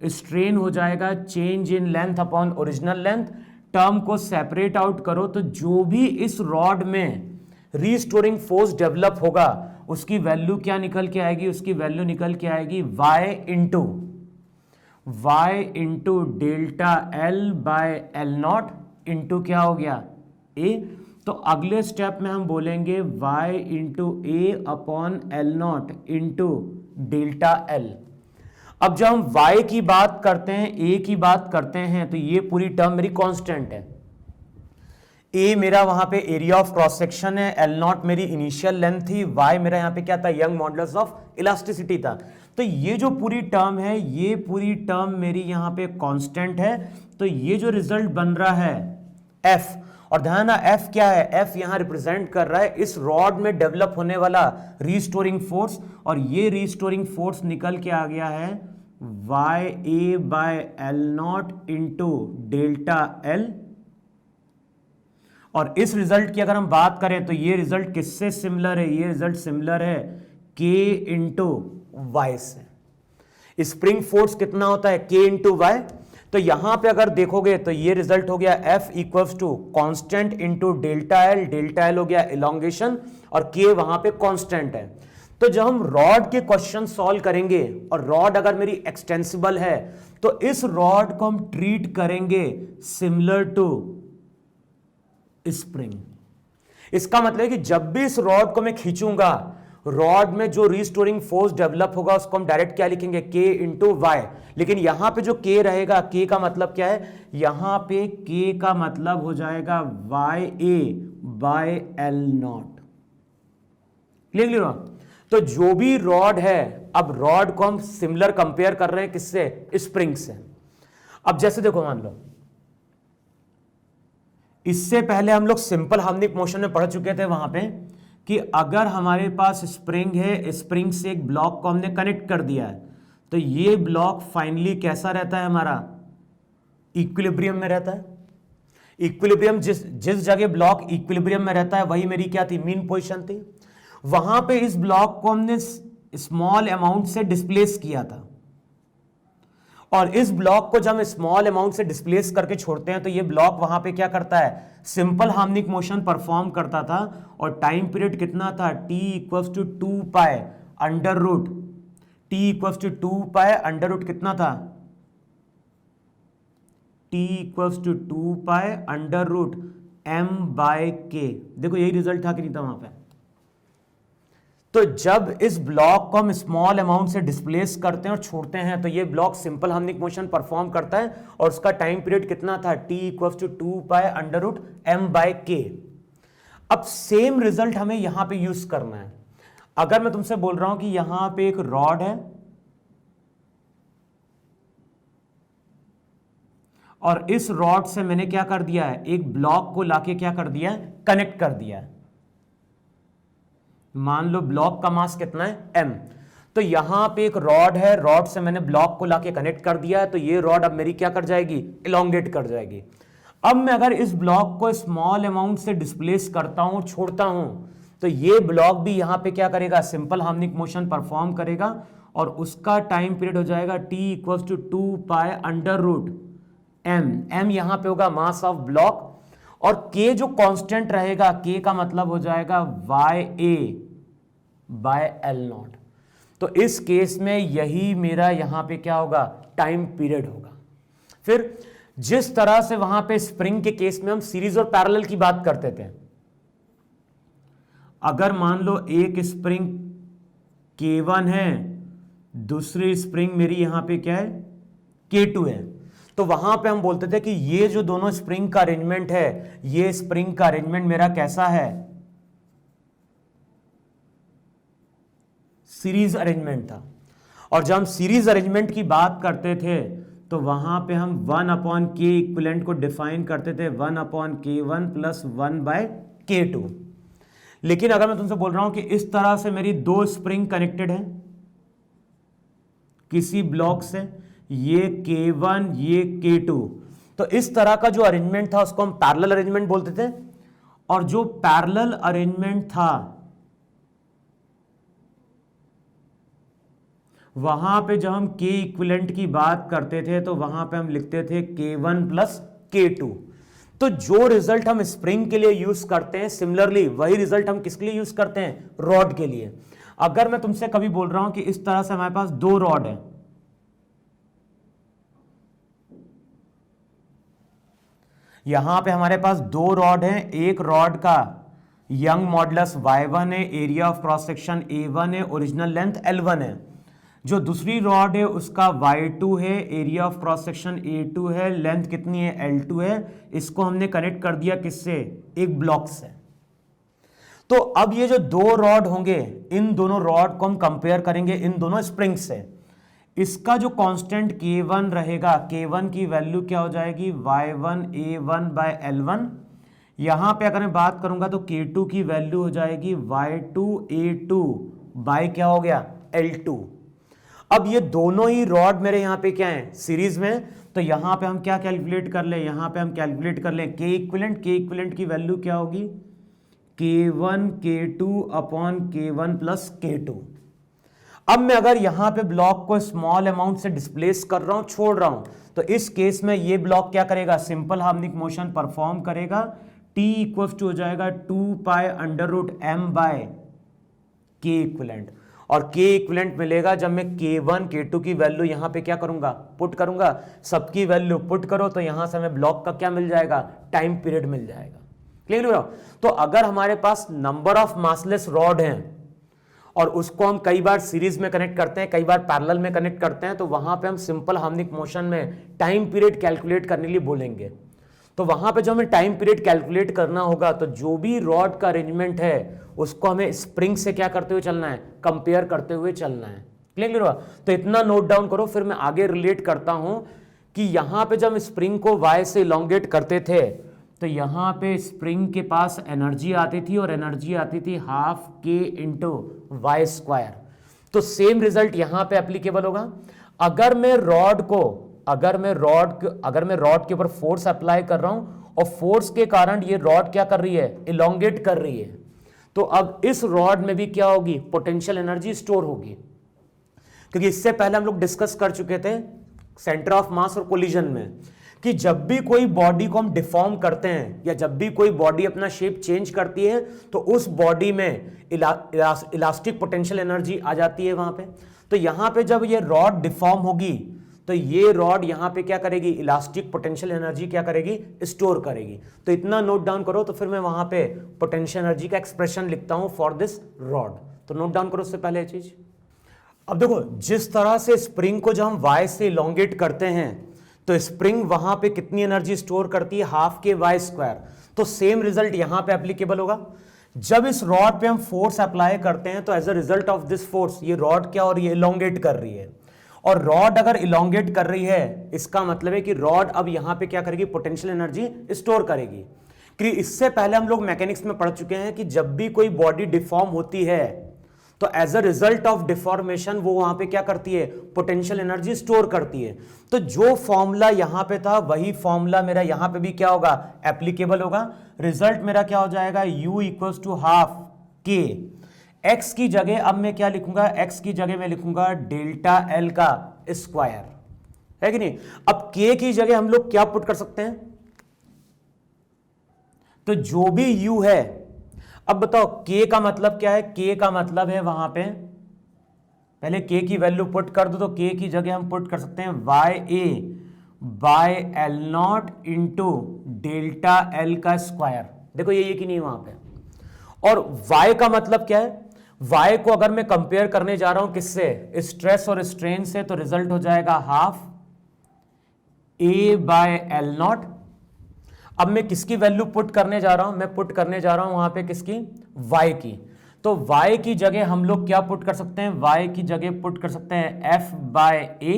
strain हो जाएगा change in length upon original length. Term को सेपरेट आउट करो तो जो भी इस रॉड में रीस्टोरिंग फोर्स डेवलप होगा उसकी वैल्यू क्या निकल के आएगी? उसकी वैल्यू निकल के आएगी y into delta L by L naught into क्या हो गया? a। तो अगले स्टेप में हम बोलेंगे y इंटू ए upon L naught into delta L. अब जब हम y की बात करते हैं, a की बात करते हैं, तो ये पूरी टर्म मेरी कांस्टेंट है। a मेरा वहां पे एरिया ऑफ क्रॉस सेक्शन है, एल नॉट मेरी इनिशियल लेंथ थी, y मेरा यहां पे क्या था? यंग मॉडुलस ऑफ इलास्टिसिटी था। तो ये जो पूरी टर्म है, ये पूरी टर्म मेरी यहां पे कांस्टेंट है। तो ये जो रिजल्ट बन रहा है f, और ध्यान है f क्या है? f यहां रिप्रेजेंट कर रहा है इस रॉड में डेवलप होने वाला रीस्टोरिंग फोर्स, और ये रीस्टोरिंग फोर्स निकल के आ गया है y a by L naught into delta L. और इस रिजल्ट की अगर हम बात करें तो ये रिजल्ट किससे सिमिलर है? ये रिजल्ट सिमिलर है k इंटू वाई से। स्प्रिंग फोर्स कितना होता है? k into Y. तो यहां पे अगर देखोगे तो ये रिजल्ट हो गया F equals to constant into delta L. Delta L हो गया इलोंगेशन और k वहां पे कांस्टेंट है। तो जब हम रॉड के क्वेश्चन सॉल्व करेंगे और रॉड अगर मेरी एक्सटेंसिबल है तो इस रॉड को हम ट्रीट करेंगे सिमिलर टू स्प्रिंग। इसका मतलब है कि जब भी इस रॉड को मैं खींचूंगा, रॉड में जो रीस्टोरिंग फोर्स डेवलप होगा उसको हम डायरेक्ट क्या लिखेंगे? k into Y. लेकिन यहां पे जो k रहेगा, k का मतलब क्या है? यहां पे k का मतलब हो जाएगा y a by L not. Clear? तो जो भी रॉड है, अब रॉड को हम सिमिलर कंपेयर कर रहे हैं किससे? स्प्रिंग से। अब जैसे देखो, मान लो इससे पहले हम लोग सिंपल हार्मोनिक मोशन में पढ़ चुके थे वहां पे कि अगर हमारे पास स्प्रिंग है, स्प्रिंग से एक ब्लॉक को हमने कनेक्ट कर दिया है, तो ये ब्लॉक फाइनली कैसा रहता है? हमारा इक्विलिब्रियम में रहता है। इक्विलिब्रियम जिस जगह ब्लॉक इक्विलिब्रियम में रहता है वही मेरी क्या थी? मीन पोजीशन थी। वहां पे इस ब्लॉक को हमने स्मॉल अमाउंट से डिस्प्लेस किया था, और इस ब्लॉक को जब हम स्मॉल अमाउंट से डिस्प्लेस करके छोड़ते हैं तो ये ब्लॉक वहां पे क्या करता है? सिंपल हार्मोनिक मोशन परफॉर्म करता था। और टाइम पीरियड कितना था? t equals to 2 pi under root, t equals to 2 pi under root कितना था? t equals to 2 pi under root m by k। देखो यही रिजल्ट था कि नहीं था वहां पे? तो जब इस ब्लॉक को हम स्मॉल अमाउंट से डिस्प्लेस करते हैं और छोड़ते हैं तो ये block simple harmonic motion perform करता है, और उसका टाइम पीरियड कितना था? t equals to 2 pi under root m by k। अब सेम रिजल्ट हमें यहां पे यूज करना है। अगर मैं तुमसे बोल रहा हूं कि यहां पे एक रॉड है और इस रॉड से मैंने क्या कर दिया है? एक ब्लॉक को लाके क्या कर दिया है? कनेक्ट कर दिया है। मान लो ब्लॉक का मास कितना है? m। तो यहां पे एक रॉड है, रॉड से मैंने ब्लॉक को लाके कनेक्ट कर दिया है, तो ये रॉड अब मेरी क्या कर जाएगी? इलोंगेट कर जाएगी। अब मैं अगर इस ब्लॉक को स्मॉल अमाउंट से डिस्प्लेस करता हूं, छोड़ता हूं, तो ये ब्लॉक भी यहां पे क्या करेगा? सिंपल हार्मोनिक मोशन परफॉर्म करेगा, और उसका टाइम पीरियड हो जाएगा t equals to 2 pi under root m। m यहां पे होगा मास ऑफ ब्लॉक, और k जो कांस्टेंट रहेगा, k का मतलब हो जाएगा y a by L naught. तो इस केस में यही मेरा यहां पे क्या होगा? टाइम पीरियड होगा। फिर जिस तरह से वहां पे स्प्रिंग के केस में हम सीरीज और पैरेलल की बात करते थे, अगर मान लो एक स्प्रिंग K1 है दूसरी स्प्रिंग मेरी यहां पे क्या है, K2 है। तो वहां पे हम बोलते थे कि ये जो दोनों स्प्रिंग का अरेंजमेंट है, ये स्प्रिंग का अरेंजमेंट मेरा कैसा है, सीरीज अरेंजमेंट था। और जब हम सीरीज अरेंजमेंट की बात करते थे तो वहां पे हम 1/k इक्विवेलेंट को डिफाइन करते थे 1/k1 प्लस 1/k2। लेकिन अगर मैं तुमसे बोल रहा हूं कि इस तरह से मेरी दो स्प्रिंग कनेक्टेड है किसी ब्लॉक से, ये K1 ये K2, तो इस तरह का जो अरेंजमेंट था उसको हम पैरेलल अरेंजमेंट बोलते थे। और जो पैरेलल अरेंजमेंट था वहां पे जब हम K इक्विवेलेंट की बात करते थे तो वहां पे हम लिखते थे K1 प्लस K2। तो जो रिजल्ट हम स्प्रिंग के लिए यूज करते हैं, सिमिलरली वही रिजल्ट हम किसके लिए यूज करते हैं, रॉड के लिए। अगर मैं तुमसे कभी बोल रहा हूं कि इस तरह से हमारे पास दो रॉड है, यहां पे हमारे पास दो रॉड हैं, एक रॉड का यंग मॉडुलस y1 है, area of cross section A1 है, ओरिजिनल लेंथ L1 है। जो दूसरी रॉड है उसका y2 है, area of cross section A2 है, लेंथ कितनी है, L2 है। इसको हमने कनेक्ट कर दिया किससे, एक ब्लॉक से। तो अब ये जो दो रॉड होंगे, इन दोनों रॉड को हम कंपेयर करेंगे इन दोनों स्प्रिंग से। इसका जो कांस्टेंट K1 रहेगा, K1 की वैल्यू क्या हो जाएगी, y1A1/L1। यहां पे अगर मैं बात करूंगा तो K2 की वैल्यू हो जाएगी y2A2 बाय क्या हो गया, L2। अब ये दोनों ही रॉड मेरे यहां पे क्या है, सीरीज में। तो यहां पे हम क्या कैलकुलेट कर ले, यहां पे हम कैलकुलेट कर लें K इक्विवेलेंट की वैल्यू क्या होगी, K1 K2 upon K1 plus K2। अब मैं अगर यहां पे ब्लॉक को स्मॉल अमाउंट से डिस्प्लेस कर रहा हूं, छोड़ रहा हूं, तो इस केस में ये ब्लॉक क्या करेगा, सिंपल हार्मोनिक मोशन परफॉर्म करेगा। T इक्वल टू हो जाएगा 2π√m/k इक्विवेलेंट। और K इक्विवेलेंट मिलेगा जब मैं K1 K2 की वैल्यू यहां पे क्या करूंगा, पुट करूंगा। सबकी वैल्यू पुट करो तो यहां से हमें ब्लॉक का क्या मिल जाएगा, टाइम पीरियड मिल जाएगा। क्लियर हो? तो अगर हमारे पास नंबर ऑफ मासलेस रॉड हैं और उसको हम कई बार सीरीज में कनेक्ट करते हैं, कई बार पैरेलल में कनेक्ट करते हैं, तो वहां पे हम सिंपल हार्मोनिक मोशन में टाइम पीरियड कैलकुलेट करने के लिए बोलेंगे। तो वहां पे जो हमें टाइम पीरियड कैलकुलेट करना होगा, तो जो भी रॉड का अरेंजमेंट है उसको हमें स्प्रिंग से क्या करते हुए चलना है, कंपेयर करते हुए चलना है। क्लियर हुआ? तो इतना नोट डाउन करो, फिर मैं आगे रिलेट करता हूं कि यहां पे जब हम स्प्रिंग को वाई से इलोंगेट करते थे तो यहां पे स्प्रिंग के पास एनर्जी आती थी, और एनर्जी आती थी 12K इंटू वाई स्क्वायर। तो सेम रिजल्ट यहां पे एप्लीकेबल होगा। अगर मैं रॉड के ऊपर फोर्स अप्लाई कर रहा हूं और फोर्स के कारण ये रॉड क्या कर रही है, इलोंगेट कर रही है, तो अब इस रॉड में भी क्या होगी, पोटेंशियल एनर्जी स्टोर होगी। क्योंकि इससे पहले हम लोग डिस्कस कर चुके थे सेंटर ऑफ मास और कोलिजन में कि जब भी कोई बॉडी को हम डिफॉर्म करते हैं या जब भी कोई बॉडी अपना शेप चेंज करती है तो उस बॉडी में इलास्टिक पोटेंशियल एनर्जी आ जाती है वहां पे। तो यहां पे जब ये रॉड डिफॉर्म होगी तो ये रॉड यहां पे क्या करेगी, इलास्टिक पोटेंशियल एनर्जी क्या करेगी, स्टोर करेगी। तो इतना नोट डाउन करो, तो फिर मैं वहां पे पोटेंशियल एनर्जी का एक्सप्रेशन लिखता हूं फॉर दिस रॉड। तो नोट डाउन करो उससे पहले ये चीज। अब देखो, जिस तरह से स्प्रिंग को जब हम वाई से इलोंगेट करते हैं तो स्प्रिंग वहां पे कितनी एनर्जी स्टोर करती है, 12K वाई स्क्वायर। तो सेम रिजल्ट यहां पे एप्लीकेबल होगा। जब इस रॉड पे हम फोर्स अप्लाई करते हैं तो as a result of this force ये रॉड क्या हो रही है, इलोंगेट कर रही है। और रॉड अगर इलोंगेट कर रही है इसका मतलब है कि रॉड अब यहां पे क्या करेगी, पोटेंशियल एनर्जी स्टोर करेगी। कि इससे पहले हम लोग मैकेनिक्स में पढ़ चुके हैं कि जब भी कोई बॉडी डिफॉर्म होती है तो as a result of deformation वो वहां पे क्या करती है, पोटेंशियल एनर्जी स्टोर करती है। तो जो फॉर्मूला यहां पे था वही फॉर्मूला मेरा यहां पे भी क्या होगा, एप्लीकेबल होगा। रिजल्ट मेरा क्या हो जाएगा, u equals to 12K। x की जगह अब मैं क्या लिखूंगा, x की जगह मैं लिखूंगा डेल्टा L का स्क्वायर, है कि नहीं। अब k की जगह हम लोग क्या पुट कर सकते हैं, तो जो भी u है, अब बताओ k का मतलब क्या है, k का मतलब है वहां पे पहले k की वैल्यू पुट कर दो, तो k की जगह हम पुट कर सकते हैं YA/L0 इंटू डेल्टा L का स्क्वायर। देखो ये कि नहीं वहां पे। और y का मतलब क्या है, y को अगर मैं कंपेयर करने जा रहा हूं किससे, स्ट्रेस और स्ट्रेन से, तो रिजल्ट हो जाएगा हाफ A/L0। अब मैं किसकी वैल्यू पुट करने जा रहा हूं, मैं पुट करने जा रहा हूं वहां पे किसकी, y की। तो y की जगह हम लोग क्या पुट कर सकते हैं, y की जगह पुट कर सकते हैं F/A।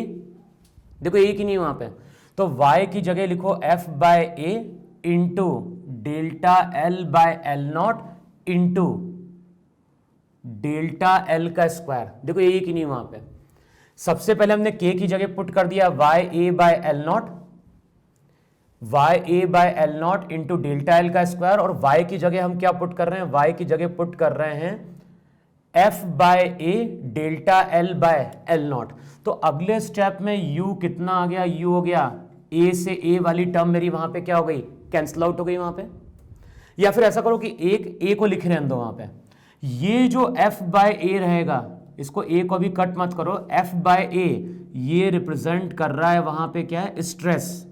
देखो ए की नहीं वहां पे, तो y की जगह लिखो F/A into delta L/L0 into delta L का स्क्वायर। देखो ए की नहीं वहां पे, सबसे पहले हमने k की जगह पुट कर दिया YA/L0, YA/L0 into delta L का स्क्वायर, और y की जगह हम क्या पुट कर रहे हैं, y की जगह पुट कर रहे हैं F/A डेल्टा L/L0। तो अगले स्टेप में u कितना आ गया, u हो गया a से a वाली टर्म मेरी वहां पे क्या हो गई, कैंसिल आउट हो गई वहां पे। या फिर ऐसा करो कि एक a को लिख रहने दो वहां पे, ये जो F/A रहेगा, इसको a को भी कट मत करो, F/A ये रिप्रेजेंट कर रहा है वहां पे क्या है, स्ट्रेस,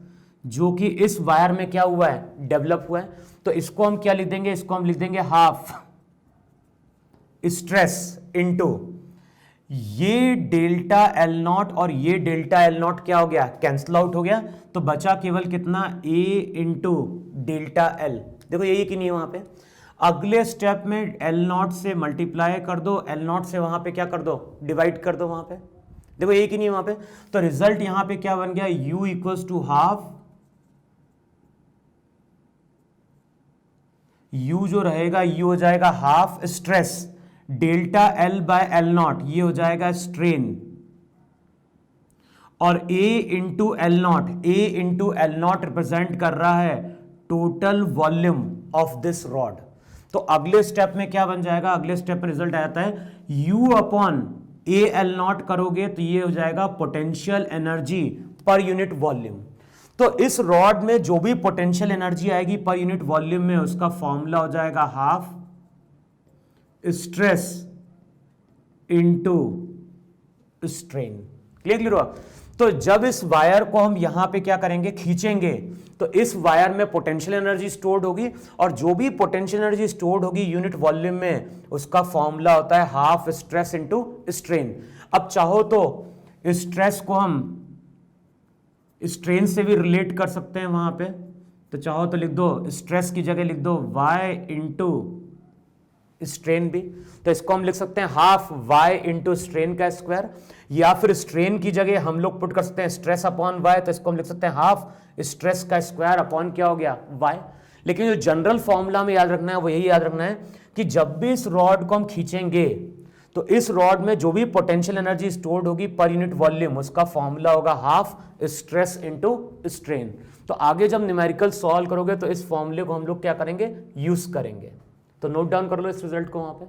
जो कि इस वायर में क्या हुआ है, डेवलप हुआ है। तो इसको हम क्या लिख देंगे, इसको हम लिख देंगे हाफ स्ट्रेस इनटू ये डेल्टा L0 और ये डेल्टा L0 क्या हो गया, कैंसिल आउट हो गया। तो बचा केवल कितना, A इंटू डेल्टा L। देखो यही कि नहीं वहां पे, अगले स्टेप में L0 से मल्टीप्लाई कर दो, L0 से वहां पे क्या कर दो, डिवाइड कर दो वहां पे। देखो यही कि नहीं वहां पे, तो रिजल्ट यहां पे क्या बन गया, U equals to half, U जो रहेगा U हो जाएगा हाफ स्ट्रेस डेल्टा L/L0, ये हो जाएगा स्ट्रेन, और A into L0, A into L0 represent कर रहा है total volume of this rod. तो अगले स्टेप में क्या बन जाएगा, अगले स्टेप में रिजल्ट आता है U अपॉन AL0 करोगे तो ये हो जाएगा potential energy per unit volume. तो इस रॉड में जो भी पोटेंशियल एनर्जी आएगी पर यूनिट वॉल्यूम में, उसका फॉर्मूला हो जाएगा half stress into strain. Clear हुआ। तो जब इस वायर को हम यहां पे क्या करेंगे, खींचेंगे, तो इस वायर में पोटेंशियल एनर्जी स्टोर्ड होगी, और जो भी पोटेंशियल एनर्जी स्टोर्ड होगी यूनिट वॉल्यूम में, उसका फॉर्मूला होता है हाफ स्ट्रेस इनटू स्ट्रेन। अब चाहो तो स्ट्रेस को हम स्ट्रेन से भी रिलेट कर सकते हैं वहां पे, तो चाहो तो लिख दो स्ट्रेस की जगह लिख दो y इंटू स्ट्रेन भी, तो इसको हम लिख सकते हैं हाफ y इंटू स्ट्रेन का स्क्वायर। या फिर स्ट्रेन की जगह हम लोग पुट कर सकते हैं स्ट्रेस अपॉन y, तो इसको हम लिख सकते हैं हाफ स्ट्रेस का स्क्वायर अपॉन क्या हो गया, y। लेकिन जो जनरल फॉर्मूला में याद रखना है वो यही याद रखना है कि जब भी इस रॉड को हम खींचेंगे तो इस रॉड में जो भी पोटेंशियल एनर्जी स्टोर्ड होगी पर यूनिट वॉल्यूम, उसका फॉर्मूला होगा हाफ स्ट्रेस इनटू स्ट्रेन। तो आगे जब न्यूमेरिकल सॉल्व करोगे तो इस फॉर्मूले को हम लोग क्या करेंगे, यूज करेंगे। तो नोट डाउन कर लो इस रिजल्ट को वहां पे।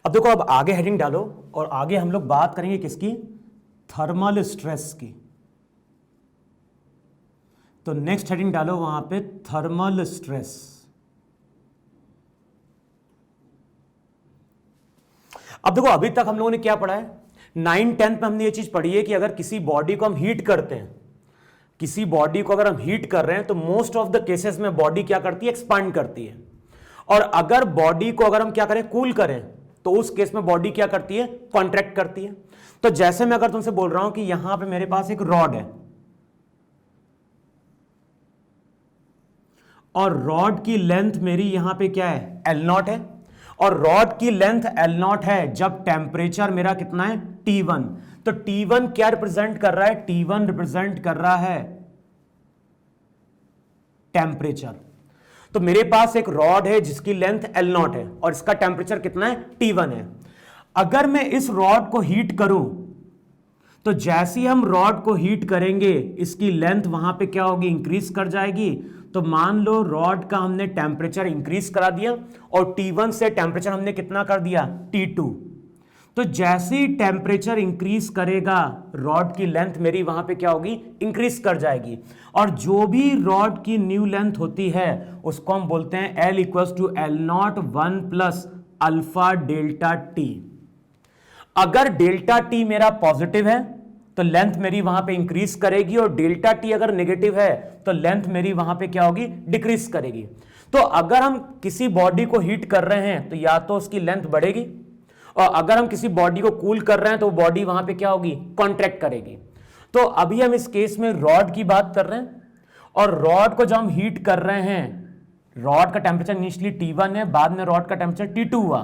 अब देखो, अब आगे हेडिंग डालो, और आगे हम लोग बात करेंगे किसकी, थर्मल स्ट्रेस की। तो नेक्स्ट हेडिंग डालो वहां पे थर्मल स्ट्रेस। अब देखो, अभी तक हम लोगों ने क्या पढ़ा है, 9-10 में हमने ये चीज पढ़ी है कि अगर किसी बॉडी को हम हीट करते हैं, किसी बॉडी को अगर हम हीट कर रहे हैं, तो मोस्ट ऑफ द केसेस में बॉडी क्या करती है, एक्सपांड करती है। और अगर बॉडी को अगर हम क्या करें, कूल करें, तो उस केस में बॉडी क्या करती है, कॉन्ट्रैक्ट करती है। तो जैसे मैं अगर तुमसे बोल रहा हूं कि यहां पे मेरे पास एक रॉड है, और रॉड की लेंथ मेरी यहां पे क्या है, L0 है, और रॉड की लेंथ L0 है जब टेम्परेचर मेरा कितना है, T1। तो T1 क्या रिप्रेजेंट कर रहा है, T1 रिप्रेजेंट कर रहा है टेम्परेचर। तो मेरे पास एक रॉड है जिसकी लेंथ L0 है और इसका टेम्परेचर कितना है, T1 है। अगर मैं इस रॉड को हीट करूं, तो जैसे ही हम रॉड को हीट करेंगे इसकी लेंथ वहां पे क्या होगी, इंक्रीज कर जाएगी। तो मान लो रॉड का हमने टेम्परेचर इंक्रीज करा दिया, और T1 से टेम्परेचर हमने कितना कर दिया, T2। तो जैसे ही टेम्परेचर इंक्रीज करेगा, रॉड की लेंथ मेरी वहां पे क्या होगी, इंक्रीज कर जाएगी। और जो भी रॉड की न्यू लेंथ होती है उसको हम बोलते हैं L equals to L0 1 plus alpha delta T। अगर डेल्टा T मेरा पॉजिटिव है तो लेंथ मेरी वहां पे इंक्रीज करेगी, और डेल्टा T अगर नेगेटिव है तो लेंथ मेरी वहां पे क्या होगी, डिक्रीज करेगी। तो अगर हम किसी बॉडी को हीट कर रहे हैं तो या तो उसकी लेंथ बढ़ेगी, और अगर हम किसी बॉडी को कूल कर रहे हैं तो वो बॉडी वहां पे क्या होगी, कॉन्ट्रैक्ट करेगी। तो अभी हम इस केस में रॉड की बात कर रहे हैं, और रॉड को जब हम हीट कर रहे हैं, रॉड का टेम्परेचर इनिशियली T1 है, बाद में रॉड का टेम्परेचर T2 हुआ।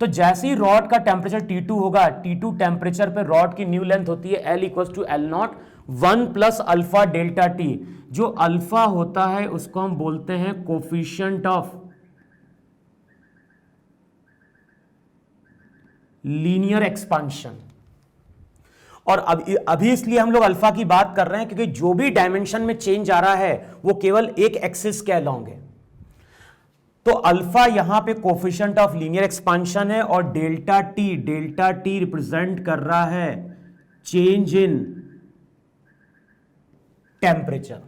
तो जैसे ही रॉड का टेम्परेचर T2 होगा, T2 टेम्परेचर पे रॉड की न्यू लेंथ होती है L equal to L0 1 plus alpha delta T. जो अल्फा होता है उसको हम बोलते हैं कोफिशिएंट ऑफ लीनियर एक्सपांशन। और अभी इसलिए हम लोग अल्फा की बात कर रहे हैं क्योंकि जो भी डायमेंशन में चेंज आ रहा है वो केवल एक एक्सिस के अलोंग है। तो अल्फा यहां पे कोफिशिएंट ऑफ लीनियर एक्सपांशन है, और डेल्टा टी रिप्रेजेंट कर रहा है चेंज इन टेम्परेचर।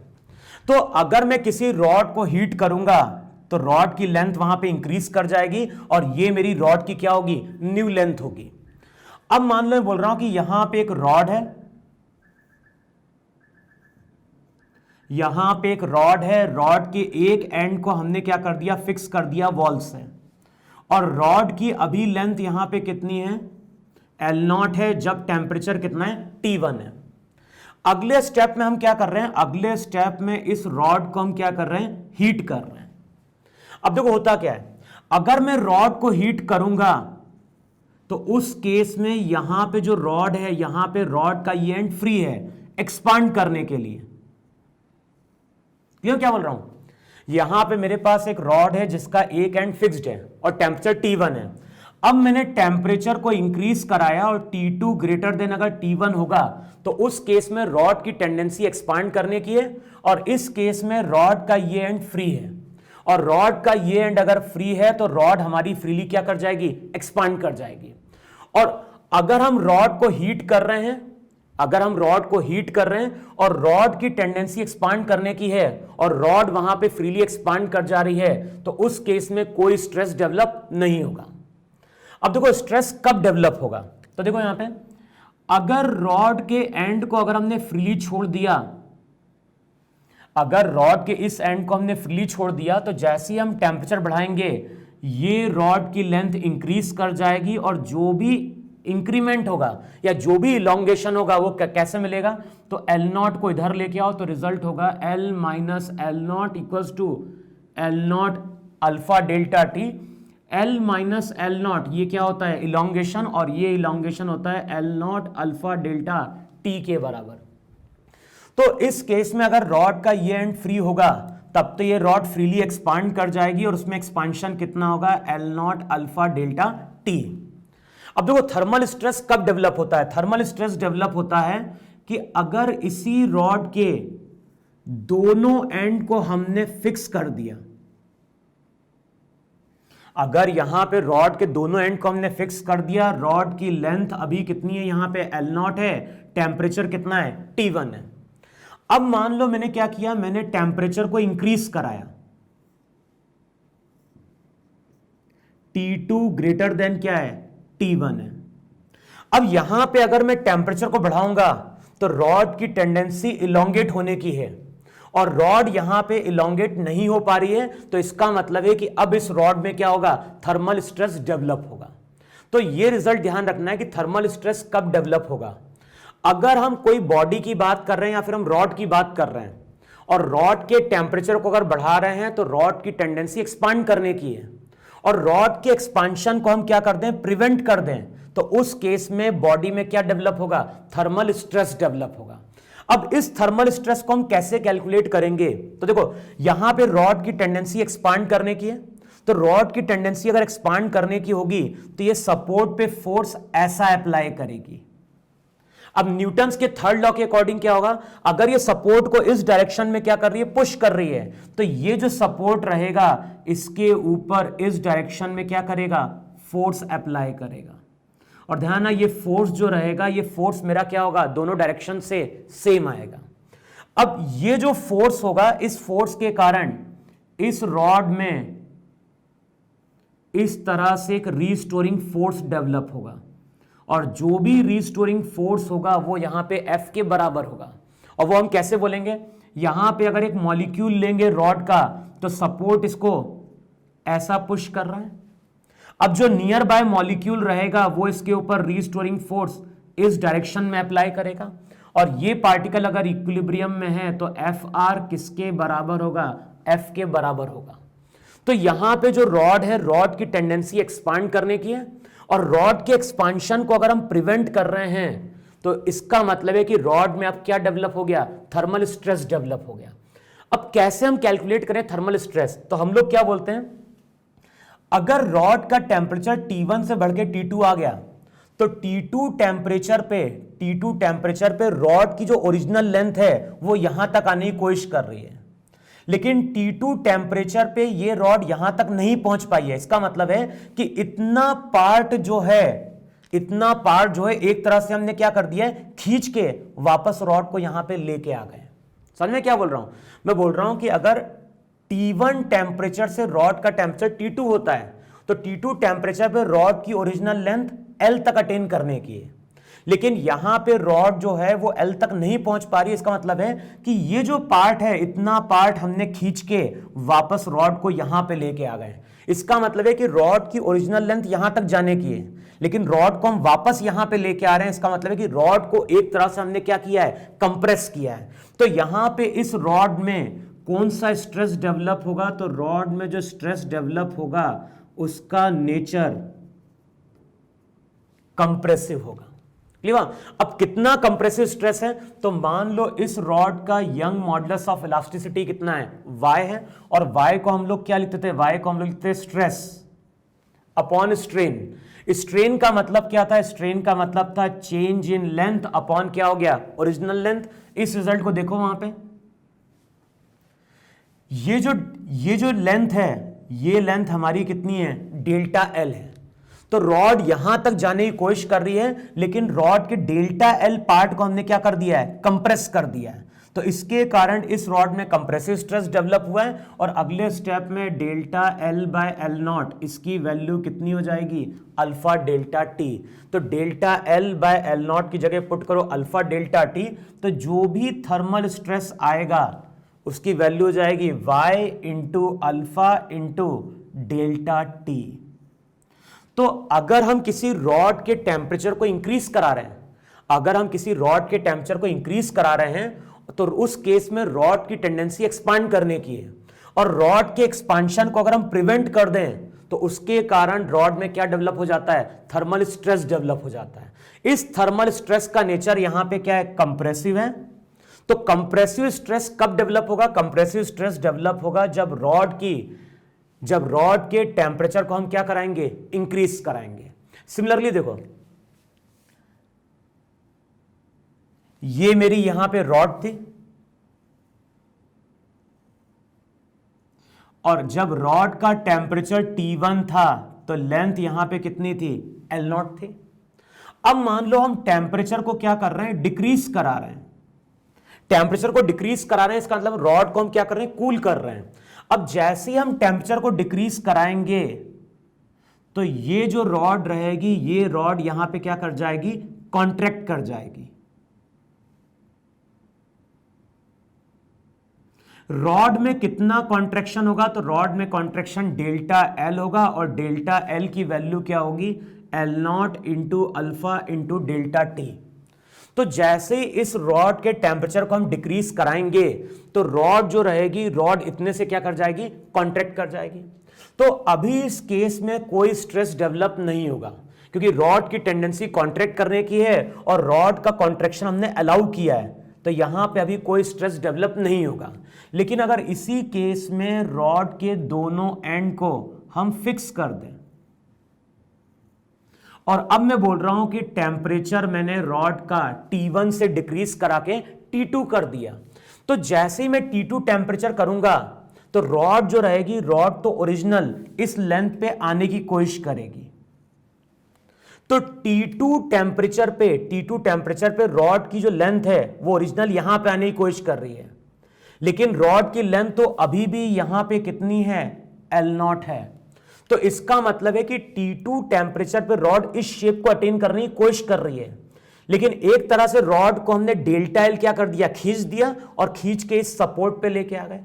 तो अगर मैं किसी रॉड को हीट करूंगा तो रॉड की लेंथ वहां पे इंक्रीज कर जाएगी, और ये मेरी रॉड की क्या होगी, न्यू लेंथ होगी। अब मान लो मैं बोल रहा हूं कि यहां पे एक रॉड है, यहां पे एक रॉड है, रॉड के एक एंड को हमने क्या कर दिया, फिक्स कर दिया वॉल से, और रॉड की अभी लेंथ यहां पे कितनी है, L0 है, जब टेम्परेचर कितना है, T1 है। अगले स्टेप में हम क्या कर रहे हैं, अगले स्टेप में इस रॉड को हम क्या कर रहे हैं, हीट कर रहे हैं। अब देखो होता क्या है, अगर मैं रॉड को हीट करूंगा तो उस केस में यहां पे जो रॉड है, यहां पे रॉड का ये एंड फ्री है एक्सपांड करने के लिए। क्लियर क्या बोल रहा हूं, यहां पे मेरे पास एक रॉड है जिसका एक एंड फिक्स्ड है और टेम्परेचर T1 है। अब मैंने टेम्परेचर को इंक्रीज कराया और T2 ग्रेटर देन अगर T1 होगा तो उस केस में रॉड की टेंडेंसी एक्सपांड करने की है, और इस केस में रॉड का ये एंड फ्री है, और रॉड का ये एंड अगर फ्री है तो रॉड हमारी फ्रीली क्या कर जाएगी, एक्सपांड कर जाएगी। और अगर हम रॉड को हीट कर रहे हैं, अगर हम रॉड को हीट कर रहे हैं और रॉड की टेंडेंसी एक्सपांड करने की है और रॉड वहां पे फ्रीली एक्सपांड कर जा रही है, तो उस केस में कोई स्ट्रेस डेवलप नहीं होगा। अब देखो स्ट्रेस कब डेवलप होगा, तो देखो यहां पे अगर रॉड के एंड को अगर हमने फ्रीली छोड़ दिया, अगर रॉड के इस एंड को हमने फ्रीली छोड़ दिया तो जैसे ही हम टेम्परेचर बढ़ाएंगे ये रॉड की लेंथ इंक्रीज कर जाएगी, और जो भी इंक्रीमेंट होगा या जो भी इलोंगेशन होगा वो कैसे मिलेगा, तो L0 को इधर लेके आओ तो रिजल्ट होगा L minus L0 equals to L0 alpha delta T. L minus L0 ये क्या होता है, इलोंगेशन, और ये इलोंगेशन होता है L0 अल्फा डेल्टा टी के बराबर। तो इस केस में अगर रॉड का ये एंड फ्री होगा तब तो ये रॉड फ्रीली एक्सपांड कर जाएगी, और उसमें एक्सपांशन कितना होगा, L0 अल्फा डेल्टा टी। अब देखो थर्मल स्ट्रेस कब डेवलप होता है, थर्मल स्ट्रेस डेवलप होता है कि अगर इसी रॉड के दोनों एंड को हमने फिक्स कर दिया, अगर यहां पे रॉड के दोनों एंड को हमने फिक्स कर दिया, रॉड की लेंथ अभी कितनी है, यहां पे L0 है, टेम्परेचर कितना है, T1 है। अब मान लो मैंने क्या किया, मैंने टेम्परेचर को इंक्रीज कराया, T2 ग्रेटर देन क्या है, T1 है। अब यहां पे अगर मैं टेम्परेचर को बढ़ाऊंगा तो रॉड की टेंडेंसी इलोंगेट होने की है, और रॉड यहां पे इलोंगेट नहीं हो पा रही है, तो इसका मतलब है कि अब इस रॉड में क्या होगा, थर्मल स्ट्रेस डेवलप होगा। तो ये रिजल्ट ध्यान रखना है कि थर्मल स्ट्रेस कब डेवलप होगा, अगर हम कोई बॉडी की बात कर रहे हैं या फिर हम रॉड की बात कर रहे हैं और रॉड के टेम्परेचर को अगर बढ़ा रहे हैं तो रॉड की टेंडेंसी एक्सपांड करने की है, और रॉड के एक्सपांशन को हम क्या कर दें, प्रिवेंट कर दें, तो उस केस में बॉडी में क्या डेवलप होगा, थर्मल स्ट्रेस डेवलप होगा। अब इस थर्मल स्ट्रेस को हम कैसे कैलकुलेट करेंगे, तो देखो यहां पे रॉड की टेंडेंसी एक्सपांड करने की है, तो रॉड की टेंडेंसी अगर एक्सपांड करने की होगी तो ये सपोर्ट पे फोर्स ऐसा अप्लाई करेगी। अब न्यूटन्स के थर्ड लॉ के अकॉर्डिंग क्या होगा, अगर ये सपोर्ट को इस डायरेक्शन में क्या कर रही है, पुश कर रही है, तो ये जो सपोर्ट रहेगा इसके ऊपर इस डायरेक्शन में क्या करेगा, फोर्स अप्लाई करेगा। और ध्यान है ये फोर्स जो रहेगा, ये फोर्स मेरा क्या होगा, दोनों डायरेक्शन से सेम आएगा। अब ये जो फोर्स होगा, इस फोर्स के कारण इस रॉड में इस तरह से एक रीस्टोरिंग फोर्स डेवलप होगा, और जो भी रीस्टोरिंग फोर्स होगा वो यहां पे F के बराबर होगा। और वो हम कैसे बोलेंगे, यहां पे अगर एक मॉलिक्यूल लेंगे रॉड का तो सपोर्ट इसको ऐसा पुश कर रहा है। अब जो नियर बाय मॉलिक्यूल रहेगा वो इसके ऊपर रीस्टोरिंग फोर्स इस डायरेक्शन में अप्लाई करेगा, और ये पार्टिकल अगर इक्विलिब्रियम में है तो एफ आर किसके बराबर होगा, एफ के बराबर होगा। तो यहां पे जो रॉड है, रॉड की टेंडेंसी एक्सपांड करने की है, और रॉड के एक्सपांशन को अगर हम प्रिवेंट कर रहे हैं तो इसका मतलब है कि रॉड में अब क्या डेवलप हो गया, थर्मल स्ट्रेस डेवलप हो गया। अब कैसे हम कैलकुलेट करें थर्मल स्ट्रेस, तो हम लोग क्या बोलते हैं, अगर रॉड का टेम्परेचर T1 से बढ़ के T2 आ गया तो T2 टेम्परेचर पे रॉड की जो ओरिजिनल लेंथ है वो यहां तक आने की कोशिश कर रही है, लेकिन T2 टेम्परेचर पे ये रॉड यहां तक नहीं पहुंच पाई है। इसका मतलब है कि इतना पार्ट जो है एक तरह से हमने क्या कर दिया है, खींच के वापस रॉड को यहां पे लेके आ गए। समझ में क्या बोल रहा हूं, मैं बोल रहा हूं कि अगर T1 टेम्परेचर से रॉड का टेम्परेचर T2 होता है तो T2 टेम्परेचर पे रॉड की ओरिजिनल लेंथ L तक अटेन करने की है, लेकिन यहां पे रॉड जो है वो L तक नहीं पहुंच पा रही है। इसका मतलब है कि ये जो पार्ट है, इतना पार्ट हमने खींच के वापस रॉड को यहां पे लेके आ गए। इसका मतलब है कि रॉड की ओरिजिनल लेंथ यहां तक जाने की है, लेकिन रॉड को हम वापस यहां पे लेके आ रहे हैं। इसका मतलब है कि रॉड को एक तरह से हमने क्या किया है, कंप्रेस किया है। तो यहां पे इस रॉड में कौन सा स्ट्रेस डेवलप होगा, तो रॉड में जो स्ट्रेस डेवलप होगा उसका नेचर कंप्रेसिव होगा। क्लियर? अब कितना कंप्रेसिव स्ट्रेस है, तो मान लो इस रॉड का यंग मॉडुलस ऑफ इलास्टिसिटी कितना है, y है, और y को हम लोग क्या लिखते थे, y को हम लोग लिखते थे स्ट्रेस अपॉन स्ट्रेन। स्ट्रेन का मतलब क्या था, स्ट्रेन का मतलब था चेंज इन लेंथ अपॉन क्या हो गया, ओरिजिनल लेंथ। इस रिजल्ट को देखो वहां पे, ये जो लेंथ है, ये लेंथ हमारी कितनी है, डेल्टा एल है। तो रॉड यहां तक जाने की कोशिश कर रही है, लेकिन रॉड के डेल्टा एल पार्ट को हमने क्या कर दिया है, कंप्रेस कर दिया है। तो इसके कारण इस रॉड में कंप्रेसिव स्ट्रेस डेवलप हुआ है, और अगले स्टेप में delta L by L not, इसकी वैल्यू कितनी हो जाएगी, अल्फा डेल्टा टी। तो delta L by L not की जगह पुट करो अल्फा डेल्टा टी, तो जो भी थर्मल स्ट्रेस आएगा उसकी वैल्यू हो जाएगी y into alpha into delta T. तो अगर हम किसी रॉड के टेम्परेचर को इंक्रीज करा रहे हैं, तो उस केस में रॉड की टेंडेंसी एक्सपांड करने की है, और रॉड के एक्सपांशन को अगर हम प्रिवेंट कर दें तो उसके कारण रॉड में क्या डेवलप हो जाता है, थर्मल स्ट्रेस डेवलप हो जाता है। इस थर्मल स्ट्रेस का नेचर यहां पे क्या है, कंप्रेसिव है। तो कंप्रेसिव स्ट्रेस कब डेवलप होगा, कंप्रेसिव स्ट्रेस डेवलप होगा जब रॉड के टेम्परेचर को हम क्या कराएंगे, इंक्रीज कराएंगे। सिमिलरली देखो, ये मेरी यहां पे रॉड थी, और जब रॉड का टेम्परेचर T1 था तो लेंथ यहां पे कितनी थी, L0 थी। अब मान लो हम टेम्परेचर को क्या कर रहे हैं, डिक्रीज करा रहे हैं। टेम्परेचर को डिक्रीज करा रहे हैं, इसका मतलब रॉड को हम क्या कर रहे हैं, कूल कर रहे हैं। अब जैसे ही हम टेम्परेचर को डिक्रीज कराएंगे तो ये जो रॉड रहेगी, ये रॉड यहां पे क्या कर जाएगी, कॉन्ट्रैक्ट कर जाएगी। रॉड में कितना कॉन्ट्रैक्शन होगा, तो रॉड में कॉन्ट्रैक्शन डेल्टा एल होगा, और डेल्टा एल की वैल्यू क्या होगी, L naught into alpha into delta T. तो जैसे ही इस रॉड के टेम्परेचर को हम डिक्रीज कराएंगे तो रॉड जो रहेगी, रॉड इतने से क्या कर जाएगी, कॉन्ट्रैक्ट कर जाएगी। तो अभी इस केस में कोई स्ट्रेस डेवलप नहीं होगा, क्योंकि रॉड की टेंडेंसी कॉन्ट्रैक्ट करने की है और रॉड का कॉन्ट्रैक्शन हमने अलाउ किया है, तो यहां पे अभी कोई स्ट्रेस डेवलप नहीं होगा। लेकिन अगर इसी केस में रॉड के दोनों एंड को हम फिक्स कर दें, और अब मैं बोल रहा हूं कि टेम्परेचर मैंने रॉड का T1 से डिक्रीज करा के T2 कर दिया, तो जैसे ही मैं T2 टेम्परेचर करूंगा तो रॉड जो रहेगी, रॉड तो ओरिजिनल इस लेंथ पे आने की कोशिश करेगी। तो T2 टेम्परेचर पे रॉड की जो लेंथ है वो ओरिजिनल यहां पे आने की कोशिश कर रही है, लेकिन रॉड की लेंथ तो अभी भी यहां पे कितनी है, L0 है। तो इसका मतलब है कि T2 टेम्परेचर पे रॉड इस शेप को अटेन करने की कोशिश कर रही है, लेकिन एक तरह से रॉड को हमने डेल्टा एल क्या कर दिया, खींच दिया, और खींच के इस सपोर्ट पे लेके आ गए।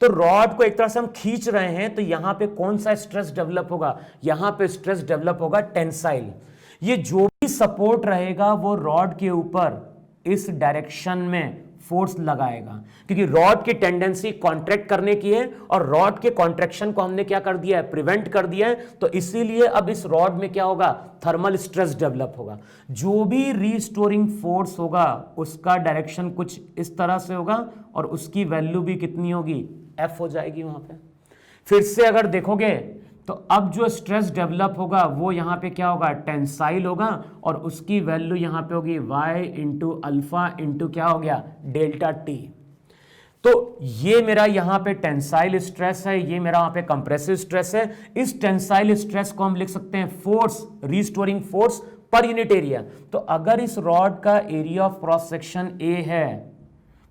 तो रॉड को एक तरह से हम खींच रहे हैं, तो यहां पे कौन सा स्ट्रेस डेवलप होगा, यहां पे स्ट्रेस डेवलप होगा टेंसाइल। ये जो भी सपोर्ट रहेगा वो रॉड के ऊपर इस डायरेक्शन में फोर्स लगाएगा, क्योंकि रॉड की टेंडेंसी कॉन्ट्रैक्ट करने की है और रॉड के कॉन्ट्रैक्शन को हमने क्या कर दिया है, प्रिवेंट कर दिया है। तो इसीलिए अब इस रॉड में क्या होगा, थर्मल स्ट्रेस डेवलप होगा। जो भी रीस्टोरिंग फोर्स होगा उसका डायरेक्शन कुछ इस तरह से होगा और उसकी वैल्यू भी कितनी होगी, एफ हो जाएगी वहां पे। फिर से अगर देखोगे तो अब जो स्ट्रेस डेवलप होगा वो यहां पे क्या होगा, टेंसाइल होगा, और उसकी वैल्यू यहां पे होगी y इंटू अल्फा इंटू क्या हो गया, डेल्टा टी। तो ये मेरा यहां पे टेंसाइल स्ट्रेस है, ये मेरा वहां पे कंप्रेसिव स्ट्रेस है। इस टेंसाइल स्ट्रेस को हम लिख सकते हैं force, restoring force per unit area. तो अगर इस रॉड का area of cross section A है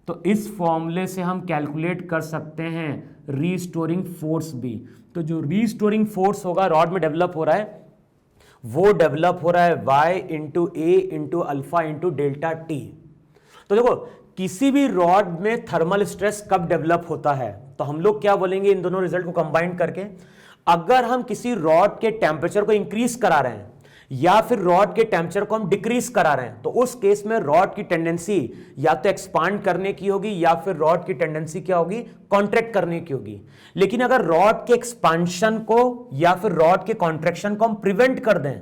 तो इस फॉर्मूले से हम कैलकुलेट कर सकते हैं रीस्टोरिंग फोर्स भी। तो जो रीस्टोरिंग फोर्स होगा रॉड में डेवलप हो रहा है वो डेवलप हो रहा है y into A into alpha into delta T. तो देखो किसी भी रॉड में थर्मल स्ट्रेस कब डेवलप होता है, तो हम लोग क्या बोलेंगे इन दोनों रिजल्ट को कंबाइन करके, अगर हम किसी रॉड के टेम्परेचर को इंक्रीज करा रहे हैं या फिर रॉड के टेम्परेचर को हम डिक्रीज करा रहे हैं, तो उस केस में रॉड की टेंडेंसी या तो एक्सपांड करने की होगी या फिर रॉड की टेंडेंसी क्या होगी, कॉन्ट्रैक्ट करने की होगी। लेकिन अगर रॉड के एक्सपांशन को या फिर रॉड के कॉन्ट्रैक्शन को हम प्रिवेंट कर दें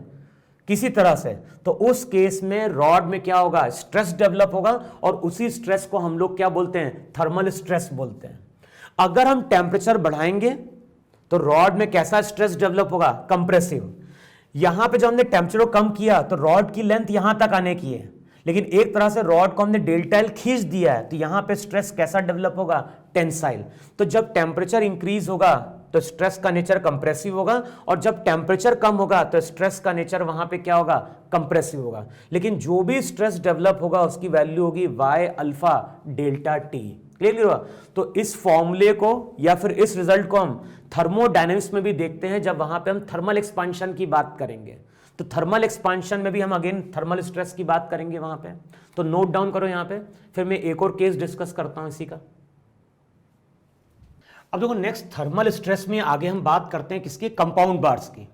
किसी तरह से, तो उस केस में रॉड में क्या होगा, स्ट्रेस डेवलप होगा, और उसी स्ट्रेस को हम लोग क्या बोलते हैं, थर्मल स्ट्रेस बोलते हैं। अगर हम टेम्परेचर बढ़ाएंगे तो रॉड में कैसा स्ट्रेस डेवलप होगा, कंप्रेसिव। यहां पे जब हमने टेम्परेचर को कम किया तो रॉड की लेंथ यहां तक आने की है, लेकिन एक तरह से रॉड को हमने डेल्टा एल खींच दिया है, तो यहां पे स्ट्रेस कैसा डेवलप होगा, टेंसाइल। तो जब टेम्परेचर इंक्रीज होगा तो स्ट्रेस का नेचर कंप्रेसिव होगा, और जब टेम्परेचर कम होगा तो स्ट्रेस का नेचर वहां पे क्या होगा, कंप्रेसिव होगा। लेकिन जो भी स्ट्रेस डेवलप होगा उसकी वैल्यू होगी y alpha delta T. Clear हुआ? तो इस फॉर्मूले को या फिर इस रिजल्ट को हम थर्मोडायनेमिक्स में भी देखते हैं जब वहां पे हम थर्मल एक्सपांशन की बात करेंगे। तो थर्मल एक्सपांशन में भी हम अगेन थर्मल स्ट्रेस की बात करेंगे वहां पे। तो नोट डाउन करो यहां पे, फिर मैं एक और केस डिस्कस करता हूं इसी का। अब देखो नेक्स्ट थर्मल स्ट्रेस में आगे हम बात करते हैं किसकी, कंपाउंड बार्स की।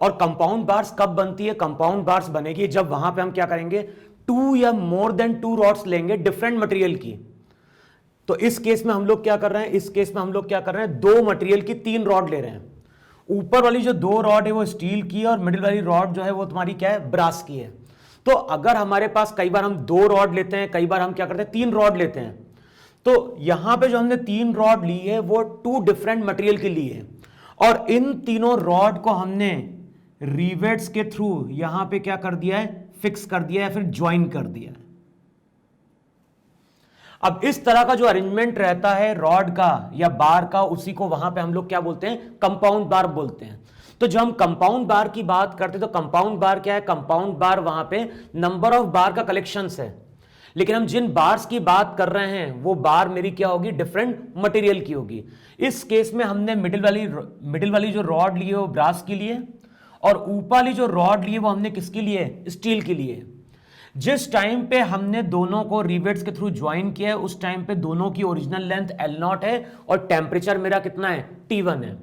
और कंपाउंड बार्स कब बनती है, कंपाउंड बार्स बनेगी जब वहां पे हम क्या करेंगे, 2 या मोर देन 2 रॉड्स लेंगे डिफरेंट मटेरियल की। तो इस केस में हम लोग क्या कर रहे हैं, इस केस में हम लोग क्या कर रहे हैं, 2 मटेरियल की 3 रॉड ले रहे हैं। ऊपर वाली जो 2 रॉड है वो स्टील की है और मिडिल वाली रॉड जो है वो तुम्हारी क्या है, ब्रास की है। तो अगर हमारे पास कई बार हम 2 रॉड लेते हैं, कई बार हम क्या करते हैं 3 रॉड लेते हैं, तो यहां पे जो हमने 3 रॉड ली है वो 2 डिफरेंट मटेरियल के लिए है, और इन तीनों रॉड को हमने रिवेट्स के थ्रू यहां पे क्या कर दिया है, फिक्स कर दिया है, फिर ज्वाइन कर दिया है। अब इस तरह का जो अरेंजमेंट रहता है रॉड का या बार का, उसी को वहां पे हम लोग क्या बोलते हैं, कंपाउंड बार बोलते हैं। तो जब हम कंपाउंड बार की बात करते हैं तो कंपाउंड बार क्या है, कंपाउंड बार वहां पे नंबर ऑफ बार का कलेक्शन है, लेकिन हम जिन बार्स की बात कर रहे हैं वो बार मेरी क्या होगी, डिफरेंट मटेरियल की होगी। इस केस में हमने मिडिल वाली जो रॉड ली है वो ब्रास के लिए, और ऊपर वाली जो रॉड ली है वो हमने किसके लिए, स्टील के लिए। जिस टाइम पे हमने दोनों को रिवेट्स के थ्रू ज्वाइन किया है उस टाइम पे दोनों की ओरिजिनल लेंथ L0 है और टेम्परेचर मेरा कितना है, T1 है।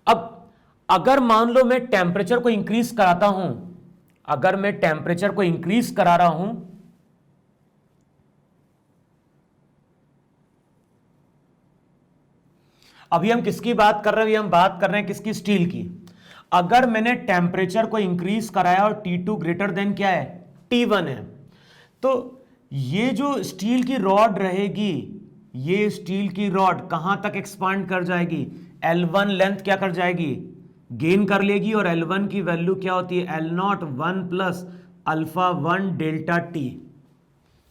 अब अगर मान लो मैं टेम्परेचर को इंक्रीज कराता हूं, अगर मैं टेम्परेचर को इंक्रीज करा रहा हूं, अभी हम किसकी बात कर रहे हैं, हम बात कर रहे हैं किसकी, स्टील की। अगर मैंने टेम्परेचर को इंक्रीज कराया और T2 ग्रेटर देन क्या है, T1 है, तो ये जो स्टील की रॉड रहेगी, ये स्टील की रॉड कहां तक एक्सपांड कर जाएगी, L1 लेंथ क्या कर जाएगी, गेन कर लेगी, और L1 की वैल्यू क्या होती है, L0 1 plus alpha 1 delta T.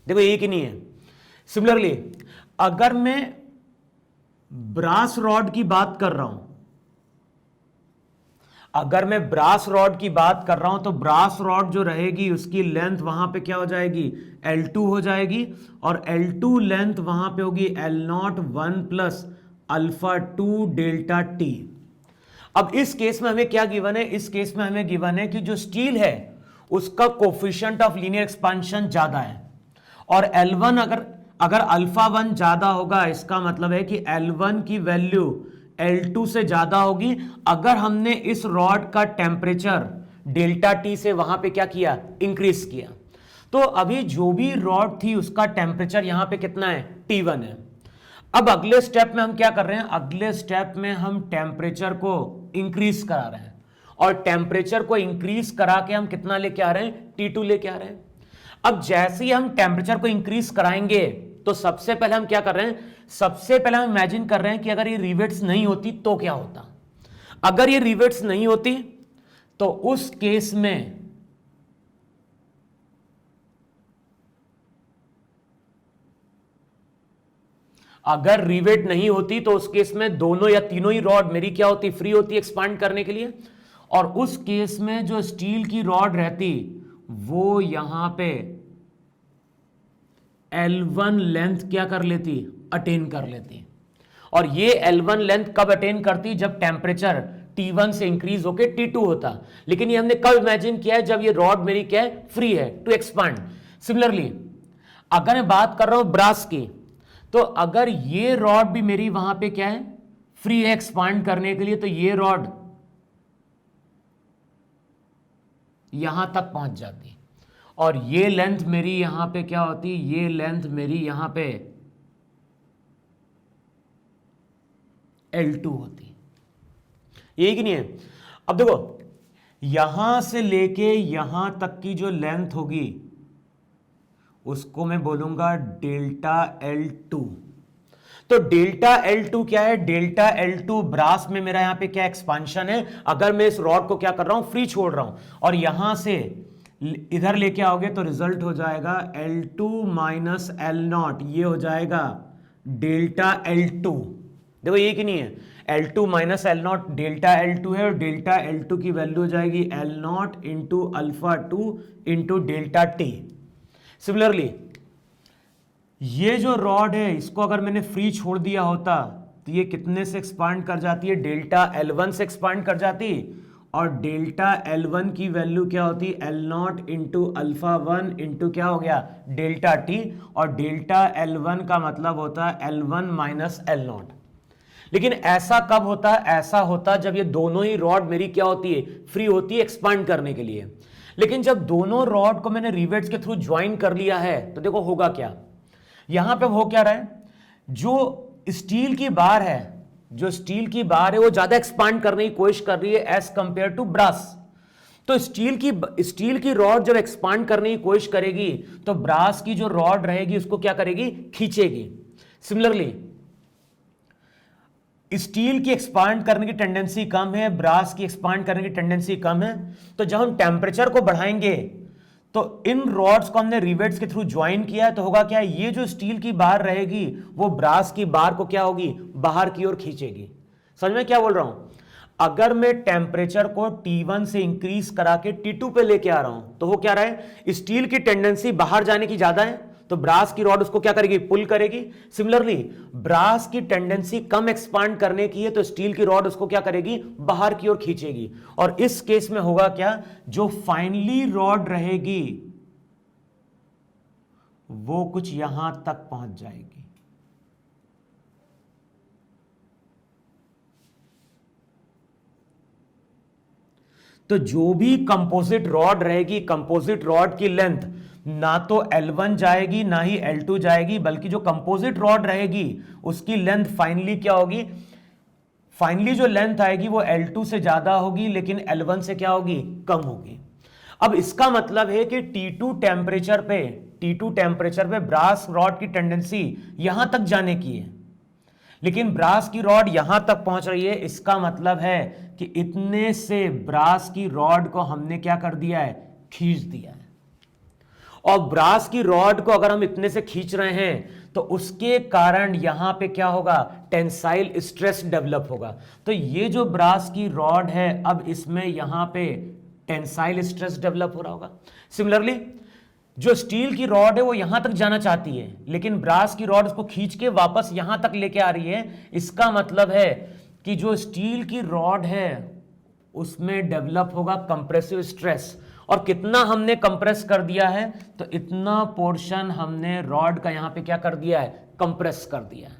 देखो एक ही नहीं है। सिमिलरली अगर मैं ब्रास रॉड की बात कर रहा हूं, अगर मैं ब्रास रॉड की बात कर रहा हूं तो ब्रास रॉड जो रहेगी उसकी लेंथ वहां पे क्या हो जाएगी, L2 हो जाएगी, और L2 लेंथ वहां पे होगी L0 1 plus alpha 2 delta T. अब इस केस में हमें क्या गिवन है, इस केस में हमें गिवन है कि जो स्टील है उसका कोफिशिएंट ऑफ लीनियर एक्सपांशन ज्यादा है, और L1 अगर अल्फा 1 ज्यादा होगा इसका मतलब है कि L1 की वैल्यू L2 से ज्यादा होगी। अगर हमने इस रॉड का टेम्परेचर डेल्टा टी से वहां पे क्या किया, इंक्रीज किया। तो अभी जो भी रॉड थी उसका टेम्परेचर यहां पे कितना है, T1 है। अब अगले स्टेप में हम क्या कर रहे हैं, अगले स्टेप में हम टेम्परेचर को इंक्रीज करा रहे हैं, और टेम्परेचर को इंक्रीज करा के हम कितना लेके आ रहे हैं, T2 लेके आ रहे हैं। अब जैसे ही हम टेम्परेचर को इंक्रीज कराएंगे तो सबसे पहले हम क्या कर रहे हैं, सबसे पहले हम इमेजिन कर रहे हैं कि अगर ये रिवेट्स नहीं होती तो क्या होता। अगर ये रिवेट्स नहीं होती तो उस केस में अगर रिवेट नहीं होती तो उस केस में दोनों या तीनों ही रॉड मेरी क्या होती, फ्री होती एक्सपांड करने के लिए। और उस केस में जो स्टील की रॉड रहती वो यहां पे L1 लेंथ क्या कर लेती, अटेन कर लेती। और ये L1 लेंथ कब अटेन करती, जब टेम्परेचर T1 से इंक्रीज होके T2 होता। लेकिन ये हमने कब इमेजिन किया है, जब ये रॉड मेरी क्या है, फ्री है टू एक्सपांड। सिमिलरली अगर मैं बात कर रहा हूं ब्रास की, तो अगर ये रॉड भी मेरी वहां पे क्या है, फ्री है एक्सपांड करने के लिए, तो ये रॉड यहां तक पहुंच जाती और ये लेंथ मेरी यहां पे क्या होती, ये लेंथ मेरी यहां पे L2 होती। यही कि नहीं है। अब देखो यहां से लेके यहां तक की जो लेंथ होगी उसको मैं बोलूंगा डेल्टा L2। तो डेल्टा L2 क्या है, डेल्टा L2 ब्रास में मेरा यहां पे क्या एक्सपांशन है। अगर मैं इस रॉड को क्या कर रहा हूं, फ्री छोड़ रहा हूं और यहां से इधर लेके आओगे तो रिजल्ट हो जाएगा L2 माइनस L0, ये हो जाएगा डेल्टा L2। देखो ये कि नहीं है, L2 minus L0 delta L2 है, और डेल्टा L2 की वैल्यू हो जाएगी L0 into alpha 2 into delta T. Similarly ये जो रॉड है इसको अगर मैंने फ्री छोड़ दिया होता तो ये कितने से एक्सपांड कर जाती है, डेल्टा L1 से एक्सपांड कर जाती, और डेल्टा L1 की वैल्यू क्या होती, L0 इंटू अल्फा 1 इंटू क्या हो गया, डेल्टा टी। और डेल्टा L1 का मतलब होता है L1 माइनस L0। लेकिन ऐसा कब होता है, ऐसा होता जब ये दोनों ही रॉड मेरी क्या होती है, फ्री होती है एक्सपांड करने के लिए। लेकिन जब दोनों रॉड को मैंने रिवेट्स के थ्रू ज्वाइन कर लिया है तो देखो होगा क्या, यहां पे हो क्या रहा है, जो स्टील की बार है, जो स्टील की बार है वो ज्यादा एक्सपांड करने की कोशिश कर रही है एज कंपेयर टू ब्रास। तो स्टील की रॉड जब एक्सपांड करने की कोशिश करेगी तो ब्रास की जो रॉड रहेगी उसको क्या करेगी, खींचेगी। सिमिलरली स्टील की एक्सपांड करने की टेंडेंसी कम है, ब्रास की एक्सपांड करने की टेंडेंसी कम है। तो जब हम टेम्परेचर को बढ़ाएंगे तो इन रॉड्स को हमने रिवेट्स के थ्रू ज्वाइन किया है, तो होगा क्या, ये जो स्टील की बार रहेगी वो ब्रास की बार को क्या होगी, बाहर की ओर खींचेगी। समझ में क्या बोल रहा हूं, अगर मैं टेम्परेचर को T1 से इंक्रीज करा के T2 पे लेके आ रहा हूं तो वो क्या रहा है, स्टील की टेंडेंसी बाहर जाने की ज्यादा है तो ब्रास की रॉड उसको क्या करेगी, पुल करेगी। सिमिलरली ब्रास की टेंडेंसी कम एक्सपांड करने की है तो स्टील की रॉड उसको क्या करेगी, बाहर की ओर खींचेगी। और इस केस में होगा क्या, जो फाइनली रॉड रहेगी वो कुछ यहां तक पहुंच जाएगी। तो जो भी कंपोजिट रॉड रहेगी, कंपोजिट रॉड की लेंथ ना तो L1 जाएगी ना ही L2 जाएगी, बल्कि जो कंपोजिट रॉड रहेगी उसकी लेंथ फाइनली क्या होगी, फाइनली जो लेंथ आएगी वो L2 से ज्यादा होगी लेकिन L1 से क्या होगी, कम होगी। अब इसका मतलब है कि T2 टेम्परेचर पे ब्रास रॉड की टेंडेंसी यहां तक जाने की है, लेकिन ब्रास की रॉड यहां तक पहुंच रही है। इसका मतलब है कि इतने से ब्रास की रॉड को हमने क्या कर दिया है, खींच दिया है। और ब्रास की रॉड को अगर हम इतने से खींच रहे हैं तो उसके कारण यहां पे क्या होगा, टेंसाइल स्ट्रेस डेवलप होगा। तो ये जो ब्रास की रॉड है अब इसमें यहां पे टेंसाइल स्ट्रेस डेवलप हो रहा होगा। सिमिलरली जो स्टील की रॉड है वो यहां तक जाना चाहती है लेकिन ब्रास की रॉड उसको खींच के वापस यहां तक लेके आ रही है। इसका मतलब है कि जो स्टील की रॉड है उसमें डेवलप होगा कंप्रेसिव स्ट्रेस, और कितना हमने कंप्रेस कर दिया है, तो इतना पोर्शन हमने रॉड का यहां पे क्या कर दिया है, कंप्रेस कर दिया है।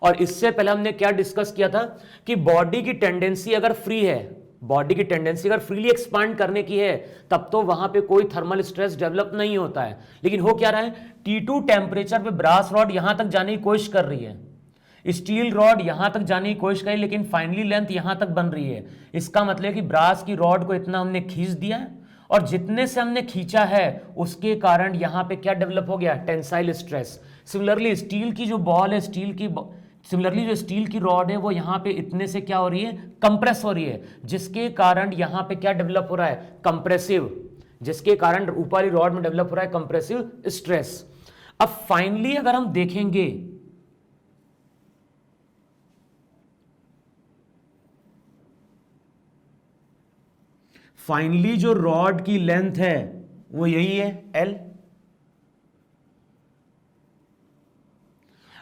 और इससे पहले हमने क्या डिस्कस किया था कि बॉडी की टेंडेंसी अगर फ्री है, बॉडी की टेंडेंसी अगर फ्रीली एक्सपांड करने की है, तब तो वहां पे कोई थर्मल स्ट्रेस डेवलप नहीं होता है। लेकिन हो क्या रहा है, T2 टेम्परेचर पे ब्रास रॉड यहां तक जाने की कोशिश कर रही है, स्टील रॉड यहां तक जाने की कोशिश करी, लेकिन फाइनली लेंथ यहां तक बन रही है। इसका मतलब है कि ब्रास की रॉड को इतना हमने खींच दिया है, और जितने से हमने खींचा है उसके कारण यहां पे क्या डेवलप हो गया, टेंसाइल स्ट्रेस। सिमिलरली स्टील की जो बॉल है, सिमिलरली जो स्टील की रॉड है वो यहां पे इतने से क्या हो रही है, कंप्रेस हो रही है, जिसके कारण यहां पे क्या डेवलप हो रहा है, कंप्रेसिव, जिसके कारण ऊपर वाली रॉड में डेवलप हो रहा है कंप्रेसिव स्ट्रेस। अब फाइनली अगर हम देखेंगे, फाइनली जो रॉड की लेंथ है वो यही है L।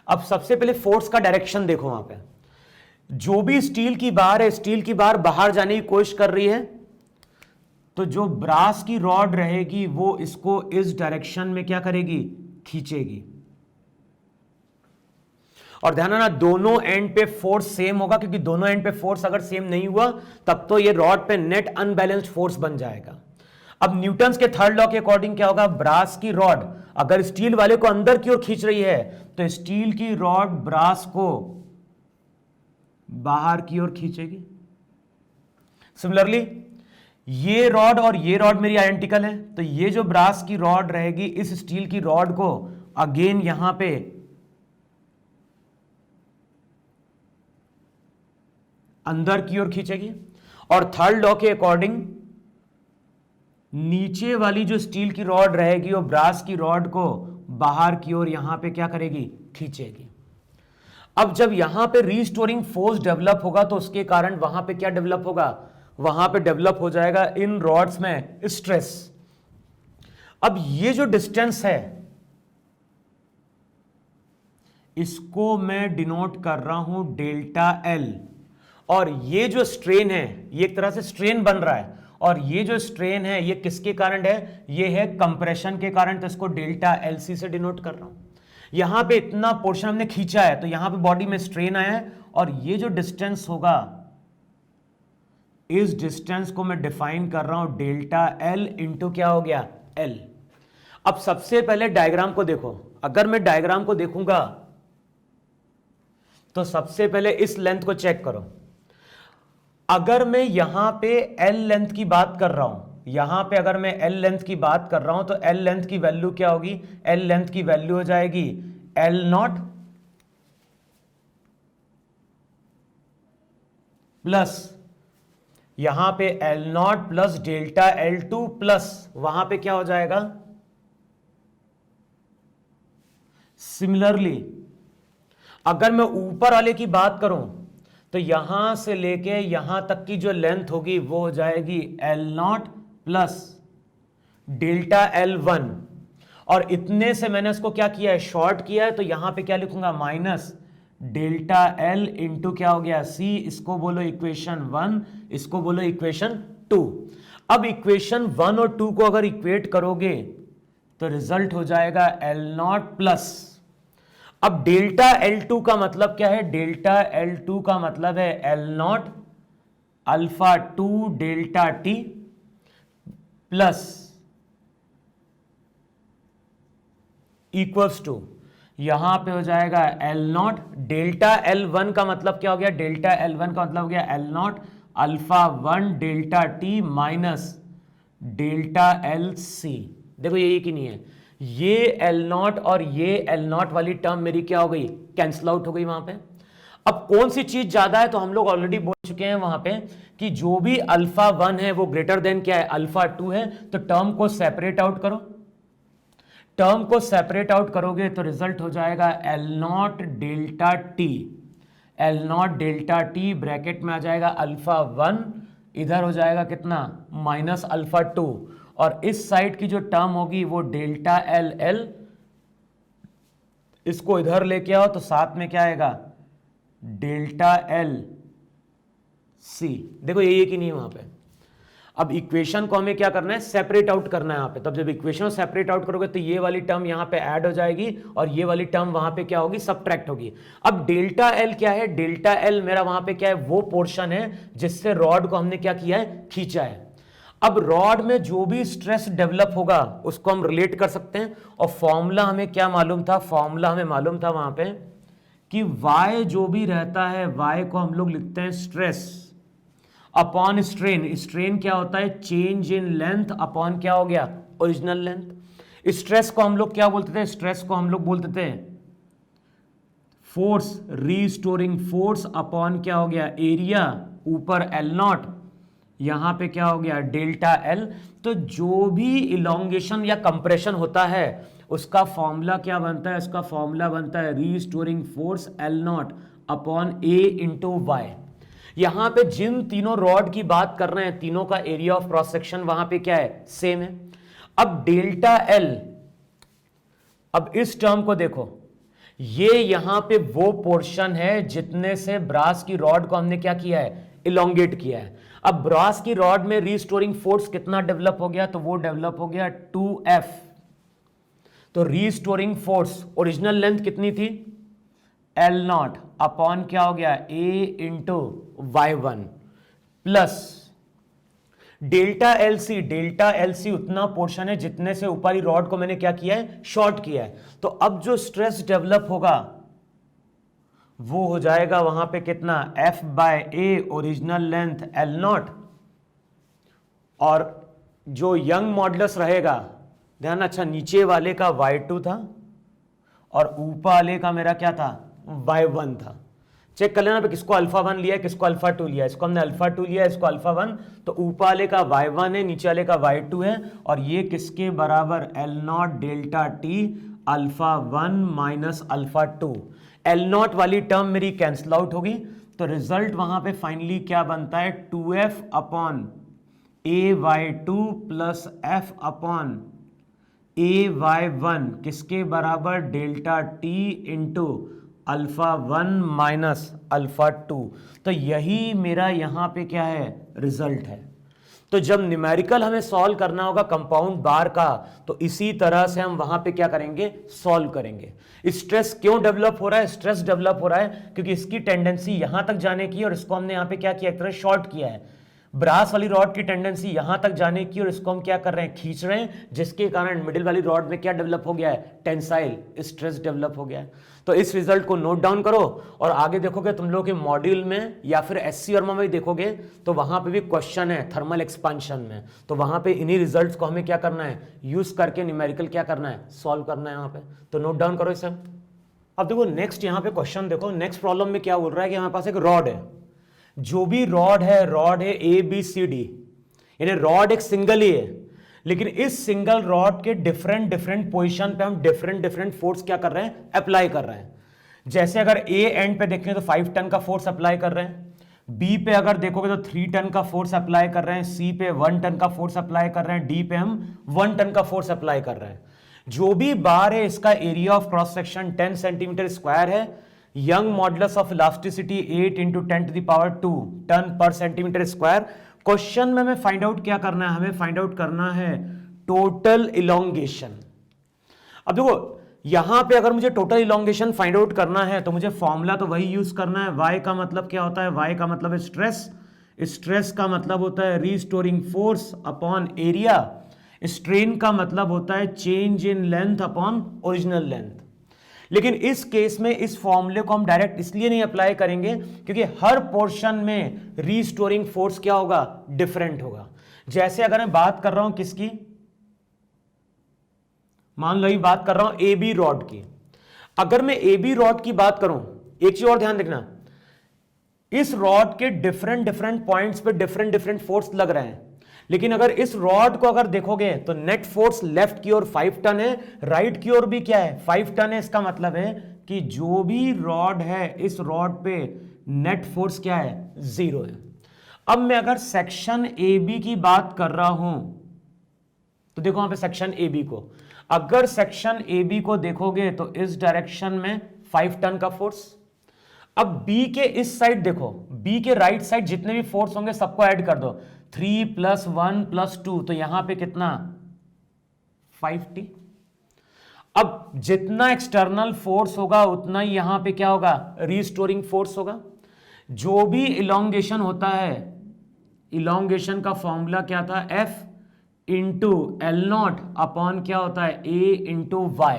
अब सबसे पहले फोर्स का डायरेक्शन देखो, वहां पे जो भी स्टील की बार है, स्टील की बार बाहर जाने की कोशिश कर रही है, तो जो ब्रास की रॉड रहेगी वो इसको इस डायरेक्शन में क्या करेगी, खींचेगी। और ध्यान रखना दोनों एंड पे फोर्स सेम होगा, क्योंकि दोनों एंड पे फोर्स अगर सेम नहीं हुआ तब तो ये रॉड पे नेट अनबैलेंस्ड फोर्स बन जाएगा। अब न्यूटन्स के थर्ड लॉ के अकॉर्डिंग क्या होगा, ब्रास की रॉड अगर स्टील वाले को अंदर की ओर खींच रही है, तो स्टील की रॉड ब्रास को बाहर की ओर खींचेगी। सिमिलरली ये रॉड और ये रॉड मेरी आइडेंटिकल है, तो ये जो ब्रास की रॉड रहेगी इस स्टील की रॉड को अगेन यहां पे अंदर की ओर खींचेगी। और थर्ड लॉ के अकॉर्डिंग नीचे वाली जो स्टील की रॉड रहेगी वो ब्रास की रॉड को बाहर की ओर यहां पे क्या करेगी, खींचेगी। अब जब यहां पे रीस्टोरिंग फोर्स डेवलप होगा तो उसके कारण वहां पे क्या डेवलप होगा, वहां पे डेवलप हो जाएगा इन रॉड्स में स्ट्रेस। अब ये जो डिस्टेंस है इसको मैं डिनोट कर रहा हूं डेल्टा L, और ये जो स्ट्रेन है ये एक तरह से स्ट्रेन बन रहा है, और ये जो स्ट्रेन है ये किसके कारण है, ये है कंप्रेशन के कारण, तो इसको डेल्टा LC से डिनोट कर रहा हूं। यहां पे इतना पोर्शन हमने खींचा है तो यहां पे बॉडी में स्ट्रेन आया है, और ये जो डिस्टेंस होगा इस डिस्टेंस को मैं डिफाइन कर रहा हूं डेल्टा L इंटू क्या हो गया, L। अब सबसे पहले डायग्राम को देखो, अगर मैं डायग्राम को देखूंगा तो सबसे पहले इस लेंथ को चेक करो। अगर मैं यहां पे L लेंथ की बात कर रहा हूं, यहां पे अगर मैं L लेंथ की बात कर रहा हूं तो L लेंथ की वैल्यू क्या होगी, L लेंथ की वैल्यू हो जाएगी L0 प्लस यहां पे L0 plus delta L2 plus वहां पे क्या हो जाएगा, सिमिलरली अगर मैं ऊपर वाले की बात करूं तो यहां से लेके यहां तक की जो लेंथ होगी वो हो जाएगी L0 प्लस डेल्टा L1, और इतने से मैंने इसको क्या किया है, शॉर्ट किया है, तो यहां पे क्या लिखूंगा, माइनस डेल्टा L इंटू क्या हो गया C। इसको बोलो इक्वेशन 1, इसको बोलो इक्वेशन 2। अब इक्वेशन 1 और 2 को अगर इक्वेट करोगे तो रिजल्ट हो जाएगा L0 प्लस, अब डेल्टा L2 का मतलब क्या है, डेल्टा L2 का मतलब है L0 alpha 2 delta T plus equals to यहां पे हो जाएगा L0 डेल्टा L1 का मतलब क्या हो गया, डेल्टा L1 का मतलब हो गया L0 alpha 1 delta T minus delta LC। देखो ये कि नहीं है, ये L0 और ये L0 वाली टर्म मेरी क्या हो गई, कैंसिल आउट हो गई वहां पे। अब कौन सी चीज ज्यादा है, तो हम लोग ऑलरेडी बोल चुके हैं वहां पे कि जो भी अल्फा 1 है वो ग्रेटर देन क्या है, अल्फा 2 है। तो टर्म को सेपरेट आउट करो, टर्म को सेपरेट आउट करोगे तो रिजल्ट हो जाएगा L0 delta T, L0 delta T bracket में आ जाएगा अल्फा 1, इधर हो जाएगा कितना, माइनस अल्फा 2, और इस साइड की जो टर्म होगी वो डेल्टा LL, इसको इधर लेके आओ तो साथ में क्या आएगा, डेल्टा LC। देखो ये कि नहीं वहां पे। अब इक्वेशन को हमें क्या करना है, सेपरेट आउट करना है यहाँ पे। तब जब इक्वेशन सेपरेट आउट करोगे तो ये वाली टर्म यहाँ पे ऐड हो जाएगी और ये वाली टर्म वहां पे क्या होगी, सबट्रैक्ट होगी। अब डेल्टा एल क्या है, डेल्टा एल मेरा वहां पे क्या है, वो पोर्शन है जिससे रॉड को हमने क्या किया है, खींचा है। अब रॉड में जो भी स्ट्रेस डेवलप होगा उसको हम रिलेट कर सकते हैं, और फॉर्मूला हमें क्या मालूम था, फॉर्मूला हमें मालूम था वहां पे कि y जो भी रहता है y को हम लोग लिखते हैं स्ट्रेस अपॉन स्ट्रेन। स्ट्रेन क्या होता है, चेंज इन लेंथ अपॉन क्या हो गया, ओरिजिनल लेंथ। स्ट्रेस को हम लोग क्या बोलते थे, स्ट्रेस को हम लोग बोलते थे फोर्स, रीस्टोरिंग फोर्स अपॉन क्या हो गया, एरिया ऊपर एल नॉट, यहां पे क्या हो गया, डेल्टा एल। तो जो भी इलोंगेशन या कंप्रेशन होता है उसका फॉर्मूला क्या बनता है, उसका फॉर्मूला बनता है restoring force L naught upon A into Y. यहां पे जिन तीनों रॉड की बात कर रहे हैं तीनों का एरिया ऑफ क्रॉस सेक्शन वहां पे क्या है, सेम है। अब डेल्टा एल, अब इस टर्म को देखो, ये यहां पे वो पोर्शन है जितने से ब्रास की रॉड को हमने क्या किया है, इलोंगेट किया है। अब ब्रास की रॉड में रीस्टोरिंग फोर्स कितना डेवलप हो गया, तो वो डेवलप हो गया 2F। तो रीस्टोरिंग फोर्स ओरिजिनल लेंथ कितनी थी, L नॉट अपॉन क्या हो गया, A into Y1 plus delta LC. Delta LC उतना पोर्शन है जितने से ऊपरी रॉड को मैंने क्या किया है, शॉर्ट किया है। तो अब जो स्ट्रेस डेवलप होगा वो हो जाएगा वहां पे कितना, F by A original length L naught, और जो यंग मॉडुलस रहेगा, ध्यान, अच्छा नीचे वाले का y2 था और ऊपर वाले का मेरा क्या था, y1 था। चेक कर लेना पे किसको अल्फा 1 लिया है, किसको अल्फा 2 लिया है। इसको हमने अल्फा 2 लिया है, इसको अल्फा 1, तो ऊपर वाले का y1 है, नीचे वाले का y2 है, और ये किसके बराबर, L not delta T alpha 1 minus alpha 2। L not वाली टर्म मेरी कैंसिल आउट होगी, तो रिजल्ट वहां पे फाइनली क्या बनता है, 2F upon AY2 plus F upon AY1 किसके बराबर, delta T into alpha 1 minus alpha 2। तो यही मेरा यहां पे क्या है, रिजल्ट है। तो जब न्यूमेरिकल हमें सॉल्व करना होगा कंपाउंड बार का, तो इसी तरह से हम वहां पे क्या करेंगे, सॉल्व करेंगे। स्ट्रेस क्यों डेवलप हो रहा है, स्ट्रेस डेवलप हो रहा है क्योंकि इसकी टेंडेंसी यहां तक जाने की, और इसको हमने यहां पे क्या किया, एक तरह शॉर्ट किया है। ब्रास वाली रॉड की टेंडेंसी यहां तक जाने की, और इसको हम क्या कर रहे हैं, खींच रहे हैं, जिसके कारण मिडिल वाली रॉड में क्या डेवलप हो गया है, टेंसाइल स्ट्रेस डेवलप हो गया है। तो इस रिजल्ट को नोट डाउन करो, और आगे देखोगे तुम लोग के मॉड्यूल में या फिर एससी वर्मा में देखोगे तो वहां पे भी क्वेश्चन है थर्मल एक्सपांशन में, तो वहां पे इन्हीं रिजल्ट्स को हमें क्या करना है, यूज करके न्यूमेरिकल क्या करना है, सॉल्व करना है वहां पे। तो नोट डाउन करो इसे। अब देखो नेक्स्ट यहाँ पे क्वेश्चन देखो, नेक्स्ट प्रॉब्लम में क्या बोल रहा है कि हमारे पास एक रॉड है, जो भी रॉड है ए बी सी डी, यानी रॉड एक सिंगल ही है, लेकिन इस सिंगल रॉड के डिफरेंट डिफरेंट पोजीशन पे हम डिफरेंट डिफरेंट फोर्स क्या कर रहे हैं, अप्लाई कर रहे हैं। जैसे अगर ए एंड पे देखें तो 5 टन का फोर्स अप्लाई कर रहे हैं, बी पे अगर देखोगे तो 3 टन का फोर्स अप्लाई कर रहे हैं, सी पे 1 टन का फोर्स अप्लाई कर रहे हैं, डी पे हम 1 टन का फोर्स अप्लाई कर रहे हैं। जो भी बार है इसका area of cross section 10 centimetre square है, Young modulus of elasticity 8 into 10 to the power 2 ton per centimetre square. Question में हमें फाइंड आउट क्या करना है, हमें फाइंड आउट करना है टोटल इलोंगेशन। अब देखो यहां पे अगर मुझे टोटल इलोंगेशन फाइंड आउट करना है तो मुझे फॉर्मूला तो वही यूज करना है। y का मतलब क्या होता है, y का मतलब है स्ट्रेस, स्ट्रेस का मतलब होता है restoring force upon area, strain का मतलब होता है change in length upon original length. लेकिन इस केस में इस फॉर्मूले को हम डायरेक्ट इसलिए नहीं अप्लाई करेंगे क्योंकि हर पोर्शन में रीस्टोरिंग फोर्स क्या होगा, डिफरेंट होगा। जैसे अगर मैं बात कर रहा हूं किसकी, मान लो ये बात कर रहा हूं ए बी रॉड की, अगर मैं ए बी रॉड की बात करूं, एक चीज और ध्यान रखना, इस रॉड के डिफरेंट डिफरेंट पॉइंट्स पे डिफरेंट डिफरेंट फोर्स लग रहे हैं, लेकिन अगर इस रॉड को अगर देखोगे तो नेट फोर्स लेफ्ट की ओर 5 टन है, राइट की ओर भी क्या है, 5 टन है। इसका मतलब है कि जो भी रॉड है इस रॉड पे नेट फोर्स क्या है, 0 है। अब मैं अगर सेक्शन ए बी की बात कर रहा हूं तो देखो वहां पे सेक्शन ए बी को, अगर सेक्शन ए बी को देखोगे तो इस डायरेक्शन में 5 टन का फोर्स। अब बी के इस साइड देखो, बी के राइट साइड जितने भी फोर्स होंगे सबको ऐड कर दो, 3 + 1 + 2, तो यहां पे कितना 5t। अब जितना एक्सटर्नल फोर्स होगा उतना ही यहां पे क्या होगा, रीस्टोरिंग फोर्स होगा। जो भी इलोंगेशन होता है, इलोंगेशन का फॉर्मूला क्या था, F × L0 अपॉन क्या होता है, A × Y।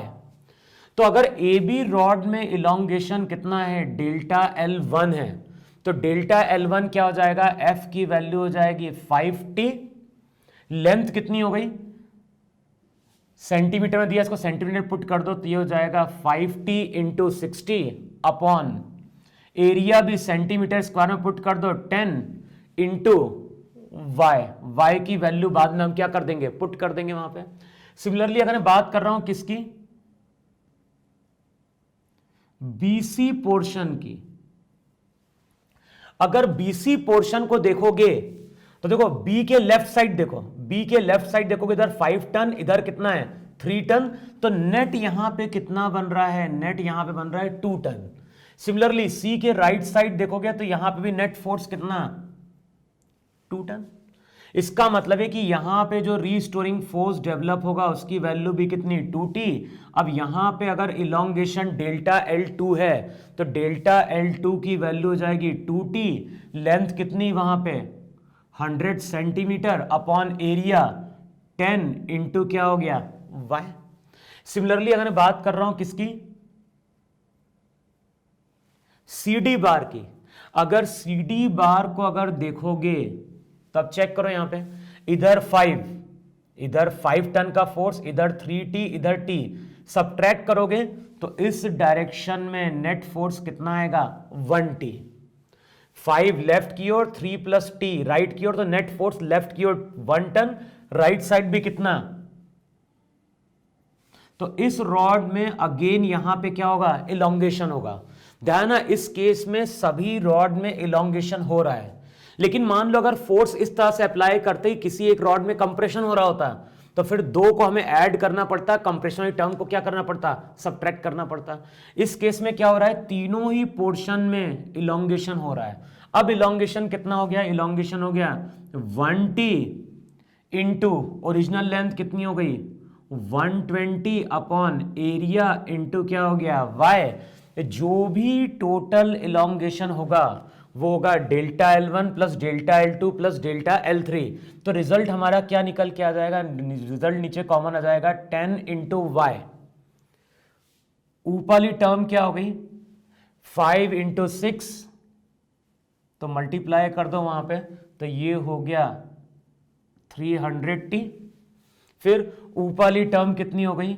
तो अगर ए बी रॉड में इलोंगेशन कितना है, डेल्टा L1 है, तो डेल्टा L1 क्या हो जाएगा, F की वैल्यू हो जाएगी 5t। लेंथ कितनी हो गई, सेंटीमीटर में दिया, इसको सेंटीमीटर पुट कर दो तो ये हो जाएगा 5t × 60 अपॉन एरिया भी सेंटीमीटर स्क्वायर में पुट कर दो 10 × y की वैल्यू बाद में हम क्या कर देंगे, पुट कर देंगे वहां पे। सिमिलरली अगर मैं बात कर रहा हूं किसकी, बीसी पोर्शन की, अगर बीसी पोर्शन को देखोगे तो देखो बी के लेफ्ट साइड देखो, बी के लेफ्ट साइड देखोगे, इधर 5 टन, इधर कितना है 3 टन, तो नेट यहां पे कितना बन रहा है, नेट यहां पे बन रहा है 2 टन। सिमिलरली सी के राइट साइड देखोगे तो यहां पे भी नेट फोर्स कितना 2 टन। इसका मतलब है कि यहां पे जो रीस्टोरिंग फोर्स डेवलप होगा उसकी वैल्यू भी कितनी 2t। अब यहां पे अगर इलोंगेशन डेल्टा L2 है तो डेल्टा L2 की वैल्यू हो जाएगी 2t। लेंथ कितनी वहां पे 100 सेंटीमीटर अपॉन एरिया 10 × क्या हो गया y। सिमिलरली अगर मैं बात कर रहा हूं किसकी, CD बार की, अगर CD बार को अगर देखोगे तब चेक करो यहां पे, इधर 5 टन का फोर्स, इधर 3t, इधर t, सबट्रैक्ट करोगे तो इस डायरेक्शन में नेट फोर्स कितना आएगा 1t। 5 लेफ्ट की ओर, 3 + t राइट की ओर, तो नेट फोर्स लेफ्ट की ओर 1 टन, राइट साइड भी कितना। तो इस रॉड में अगेन यहां पे क्या होगा, इलोंगेशन होगा। ध्यान है, इस केस में सभी रॉड में इलोंगेशन हो रहा है, लेकिन मान लो अगर फोर्स इस तरह से अप्लाई करते ही किसी एक रॉड में कंप्रेशन हो रहा होता तो फिर दो को हमें ऐड करना पड़ता, कंप्रेशन टर्म को क्या करना पड़ता, सबट्रैक्ट करना पड़ता। इस केस में क्या हो रहा है, तीनों ही पोर्शन में इलोंगेशन हो रहा है। अब इलोंगेशन कितना हो गया, इलोंगेशन हो गया 1t इंटू ओरिजिनल लेंथ कितनी हो गई 120 अपॉन एरिया इंटू क्या हो गया y। जो भी टोटल इलोंगेशन होगा वो होगा delta L1 + delta L2 + delta L3। तो रिजल्ट हमारा क्या निकल के आ जाएगा, रिजल्ट नीचे कॉमन आ जाएगा 10 × y। ऊपर वाली टर्म क्या हो गई 5 × 6, तो मल्टीप्लाई कर दो वहां पे, तो ये हो गया 300t। फिर ऊपर वाली टर्म कितनी हो गई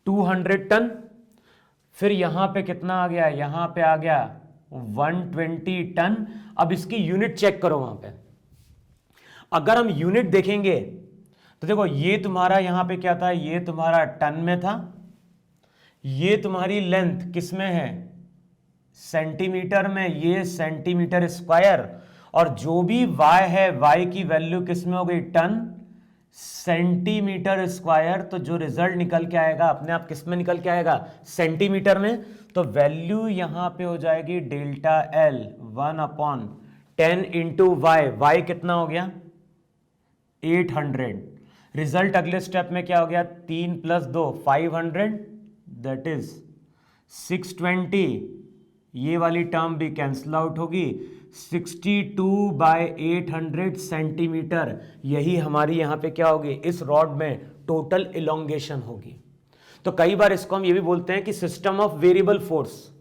200 टन। फिर यहां पे कितना आ गया, यहां पे आ गया 120 टन। अब इसकी यूनिट चेक करो वहां पे, अगर हम यूनिट देखेंगे तो देखो ये तुम्हारा यहां पे क्या था, ये तुम्हारा टन में था, ये तुम्हारी लेंथ किस में है सेंटीमीटर में, ये सेंटीमीटर स्क्वायर, और जो भी y है y की वैल्यू किस में हो गई टन सेंटीमीटर स्क्वायर। तो जो रिजल्ट निकल के आएगा अपने आप किस में निकल के आएगा सेंटीमीटर में। तो वैल्यू यहां पे हो जाएगी डेल्टा L 1/10 × y कितना हो गया 800। रिजल्ट अगले स्टेप में क्या हो गया 3 + 2 500 दैट इज 620। ये वाली टर्म भी कैंसिल आउट होगी, 62/800 सेंटीमीटर। यही हमारी यहां पे क्या होगी, इस रॉड में टोटल इलोंगेशन होगी। तो कई बार इसको हम ये भी बोलते हैं कि सिस्टम ऑफ वेरिएबल फोर्स।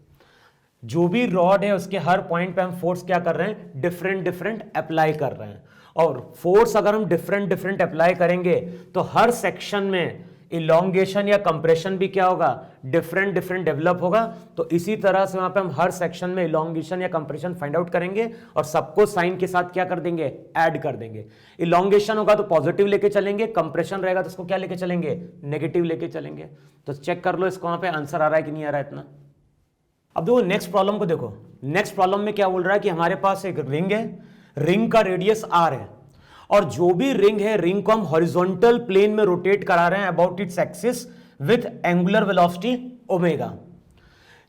जो भी रॉड है उसके हर पॉइंट पे हम फोर्स क्या कर रहे हैं, डिफरेंट अप्लाई कर रहे हैं। और फोर्स अगर हम डिफरेंट अप्लाई करेंगे तो हर सेक्शन में इलोंगेशन या कंप्रेशन भी क्या होगा, डिफरेंट डेवलप होगा। तो इसी तरह से वहां पे हम हर सेक्शन में इलोंगेशन या कंप्रेशन फाइंड आउट करेंगे और सबको साइन के साथ क्या कर देंगे, ऐड कर देंगे। इलोंगेशन होगा तो पॉजिटिव लेके चलेंगे, कंप्रेशन रहेगा तो इसको क्या लेके चलेंगे, नेगेटिव लेके चलेंगे। तो चेक कर लो इसको वहां पे आंसर आ रहा है कि नहीं आ रहा है इतना। अब देखो नेक्स्ट प्रॉब्लम को देखो, नेक्स्ट प्रॉब्लम में क्या बोल रहा है कि हमारे पास एक रिंग है, रिंग का रेडियस r है, और जो भी रिंग है, रिंग को हम हॉरिजॉन्टल प्लेन में रोटेट करा रहे हैं about its axis with angular velocity omega.